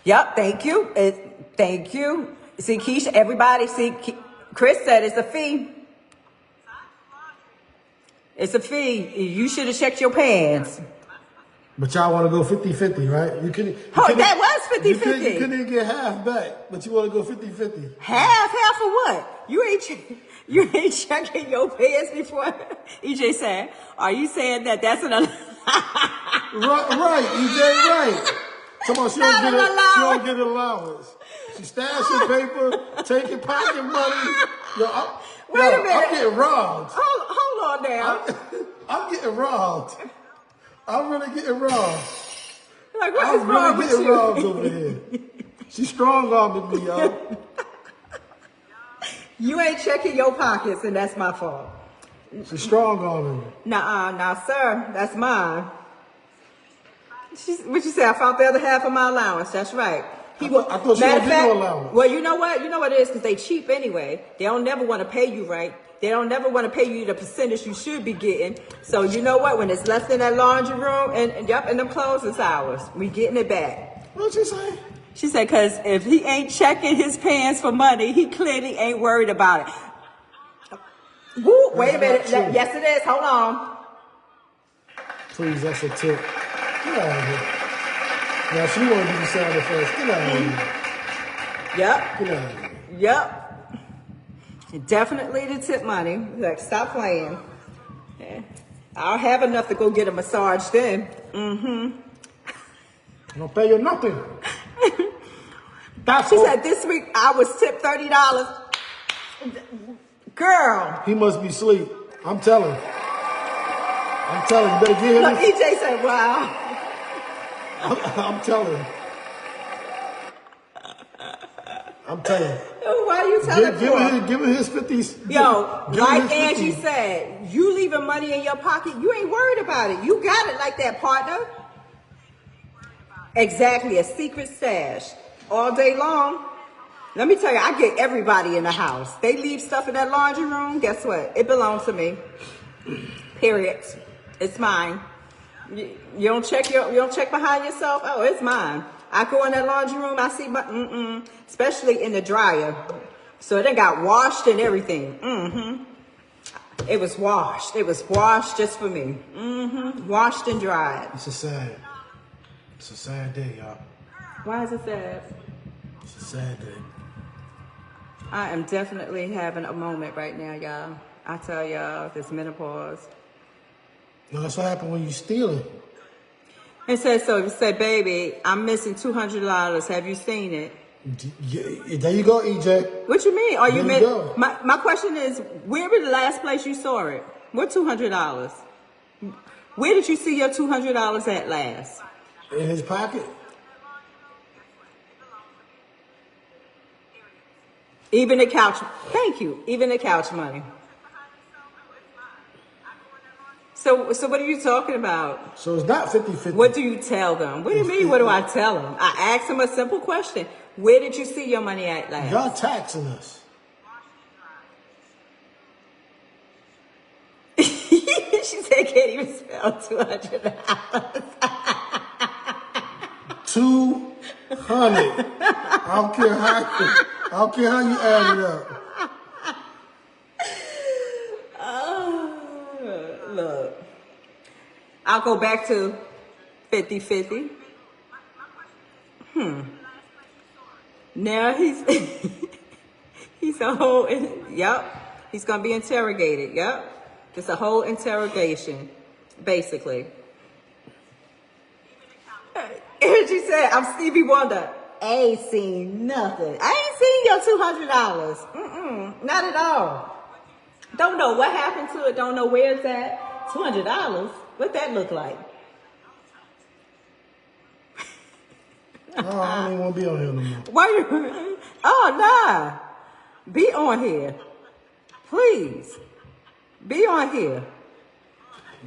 Yup, thank you. Thank you. See, Keisha, everybody, Chris said it's a fee. It's a fee. You should have checked your pants. But y'all want to go 50-50, right? You couldn't. That was 50-50. You couldn't even get half back, but you want to go 50-50. Half for what? You ain't checking your pants before. EJ said, are you saying that's an right, EJ, right. Come on, she don't get an allowance. She stashing paper, taking pocket money. Wait a minute. I'm getting robbed. Hold on now. I'm getting robbed. I'm really getting robbed. Like, what is I'm wrong really with getting you? robbed over here. She's strong-arming me, y'all. You ain't checking your pockets, and that's my fault. She's strong-arming me. Nah, sir, that's mine. What you say? I found the other half of my allowance. That's right. I thought she matter don't of get no fact, allowance. well, you know what? You know what it is? Because they cheap anyway. They don't never want to pay you right. They don't never want to pay you the percentage you should be getting. So you know what? When it's left in that laundry room and in them clothes, it's ours. We getting it back. What'd she say? She said, because if he ain't checking his pants for money, he clearly ain't worried about it. Woo, wait a minute. That's not true. Yes, it is. Hold on. Please, that's a tip. Get out of here. Now, she want to do the sound effects. Get out of here. Yep. Get out of here. Yep. Definitely the tip money. Like, stop playing. Yeah. I'll have enough to go get a massage then. Mm-hmm. I don't pay you nothing. That's She all. said this week I was tipped $30. Girl. He must be asleep. I'm telling. You better get him. Look, EJ said, wow. I'm telling. Why are you telling for? Give him his 50s. Yo, Give him like his Angie 50s. said, you leaving money in your pocket, you ain't worried about it. You got it like that, partner. Exactly, a secret stash. All day long. Let me tell you, I get everybody in the house. They leave stuff in that laundry room, guess what? It belongs to me. Period. It's mine. You don't check behind yourself? Oh, it's mine. I go in that laundry room, I see my, especially in the dryer. So it done got washed and everything. It was washed. It was washed just for me. Washed and dried. It's a sad day, y'all. Why is it sad? It's a sad day. I am definitely having a moment right now, y'all. I tell y'all, this menopause. No, that's what happened when you stealing. It says so. You say, baby, I'm missing $200. Have you seen it? Yeah, there you go, EJ. What you mean? Are you There you go. My question is, where was the last place you saw it? What $200? Where did you see your $200 at last? In his pocket. Even the couch. Thank you. Even the couch money. So what are you talking about? So it's not 50-50. What do you tell them? What do you mean, what do I tell them? I ask them a simple question. Where did you see your money at last? Y'all taxing us. She said, can't even spell $200. 200. I don't care how you add it up. Look, I'll go back to 50-50. Now he's a whole, yep. He's going to be interrogated, yep. It's a whole interrogation, basically. And she said, I'm Stevie Wonder. I ain't seen nothing. I ain't seen your $200. Not at all. Don't know what happened to it. Don't know where it's at. $200. What that look like? Oh, I don't even want to be on here no more. Why you? Oh nah. Be on here, please. Be on here.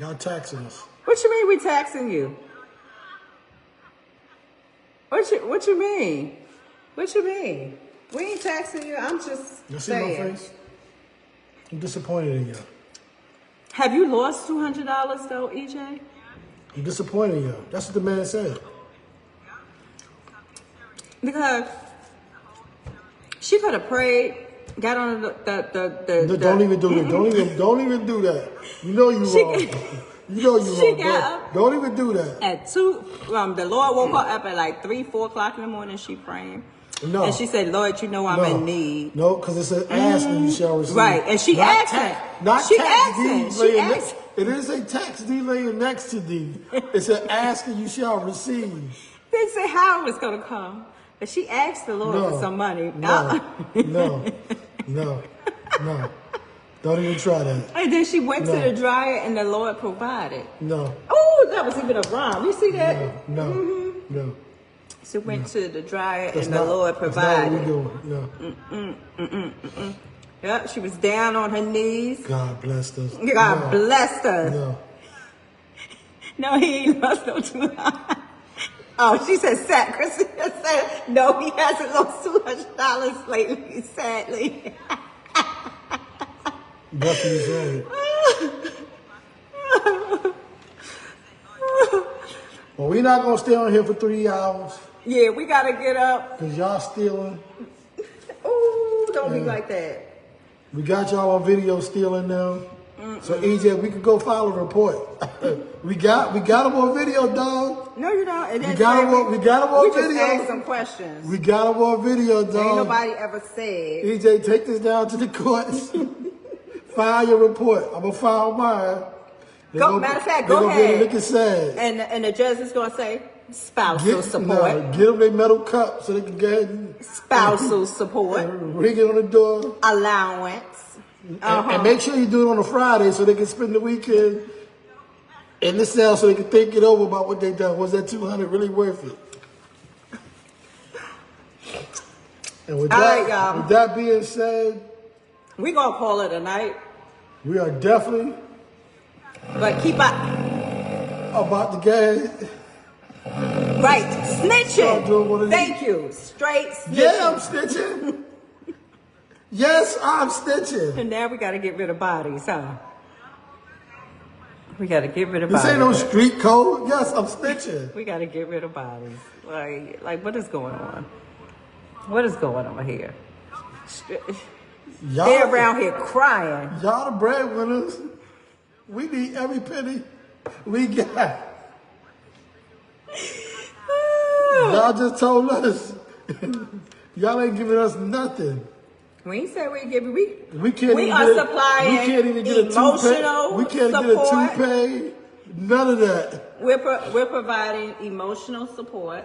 Y'all taxing us. What you mean we taxing you? What you mean? What you mean? We ain't taxing you. I'm just You see my saying. face? I'm disappointed in y'all. Have you lost $200 though, EJ? I'm disappointed in y'all. That's what the man said. Because she could have prayed, got on the Don't even do that. Don't even do that. You know you wrong. You know you She wrong. got Don't even do that. at 2, the Lord woke her up at like 3, 4 o'clock in the morning. She praying. No. And she said, Lord, you know I'm in need. No, because it's an ask and you shall receive. Right, and she Not asked tax- him. Not She tax asked deed him. She laying asked- next. It is a tax deed laying next to thee. It's an ask and you shall receive. They said how it was going to come. But she asked the Lord for some money. No. Don't even try that. And then she went to No. the dryer and the Lord provided. No. Oh, that was even a rhyme. You see that? No. No. She went to the dryer That's and the Lord That's not what provided. we doing. No. Yep, she was down on her knees. God blessed us. God No. blessed us. No. No, he ain't lost no $200. Oh, she said, sad. Christina said, no, he hasn't lost $200 lately, sadly. That's what he's saying. Well, we're not gonna stay on here for 3 hours Yeah, we gotta get up. because y'all stealing. Ooh, don't be like that. We got y'all on video stealing now. So EJ, we could go file a report. we got them on video, dog. No, you don't. And then We got say him on we just video. asked some questions. We got them on video, Ain't dog. nobody ever said. EJ, take this down to the courts. File your report. I'm gonna file mine. Matter of fact, go They're ahead. gonna be looking sad. And the judge is gonna say spousal support. No, get them their metal cup so they can go ahead and Spousal support. ring it on the door. Allowance. And make sure you do it on a Friday so they can spend the weekend in the cell so they can think it over about what they done. Was that $200 really worth it? And with All that, right, y'all. with that being said, We gonna call it a night, we are definitely but keep up. about to get. Right, Start doing what snitching. it Thank you. Straight snitching. Yeah, I'm stitching. Yes, I'm stitching. And now we gotta get rid of bodies, huh? We gotta get rid of This bodies. ain't no street code. Yes, I'm stitching. We gotta get rid of bodies. Like what is going on? What is going on here? They're around here crying. Y'all the breadwinners. We need every penny we got. Y'all just told us. Y'all ain't giving us nothing. We ain't say we give you. We can't We even are get, supplying we can't even get a emotional toupee. We can't support. get a toupee. None of that. We're providing emotional support,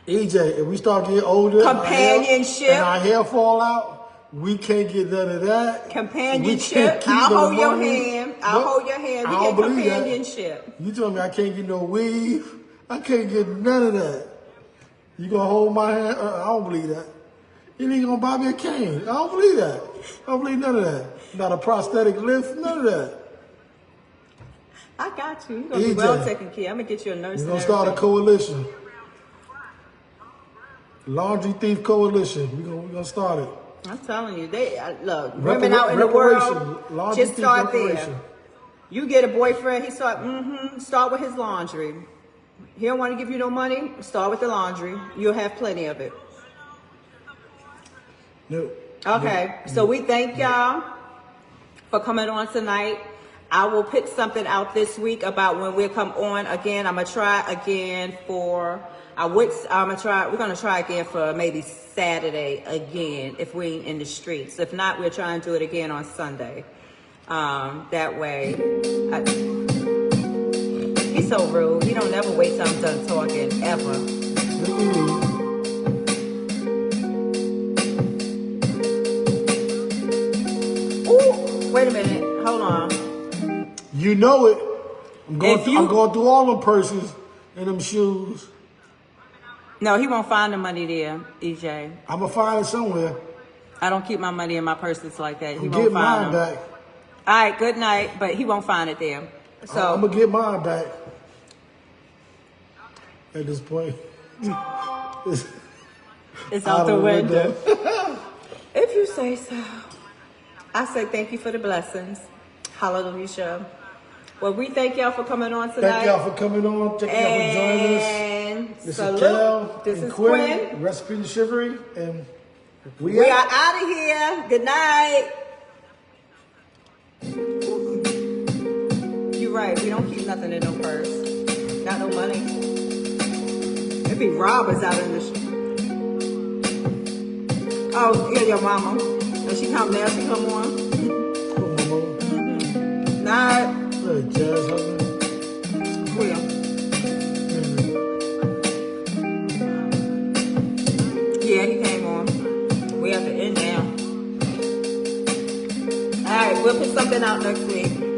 EJ, if we start getting older, Companionship. and our hair fall out, we can't get none of that. We companionship. can't keep I'll no hold your money. hand. I'll hold your hand. I We don't get believe that. companionship. You told me I can't get no weave. I can't get none of that. You gonna hold my hand? I don't believe that. You ain't gonna buy me a cane. I don't believe that. I don't believe none of that. Not a prosthetic lift, none of that. I got you. You're gonna be EJ. well taken care. I'm gonna get you a nurse. We're and gonna start a everything. coalition. Laundry Thief Coalition. We're gonna start it. I'm telling you, look, women out in the Reparation. world, Laundry just thief start reparation. there. You get a boyfriend, he start with his laundry. He don't want to give you no money, start with the laundry. You'll have plenty of it. No. Okay, so we thank y'all for coming on tonight. I will pick something out this week about when we'll come on again. I'm gonna try again we're gonna try again for maybe Saturday again if we ain't in the streets. If not, we'll try and do it again on Sunday. That way, he's so rude. He don't never wait till I'm done talking, ever. Ooh, wait a minute, hold on. You know it. I'm If you- going through all them purses and them shoes. No, he won't find the money there, EJ. I'm gonna find it somewhere. I don't keep my money in my purses like that. He I'm won't get find mine them. back. All right, good night, but he won't find it there. So I'm gonna get mine back. At this point, it's it's out the of window. If you say so. I say thank you for the blessings. Hallelujah. Well, we thank y'all for coming on tonight. Thank y'all for coming on. Thank y'all for joining us. And This salute. is Kel. This and is Quinn. Recipe and Chivalry. And We are out of here. Good night. You're right. We don't keep nothing in no purse. Not no money. There be robbers out in the street. Oh, yeah, your mama. When she come now, she come on. Night. Look, Jazz husband. Will. Yeah, he came on. We have to end now. All We'll put something out next week.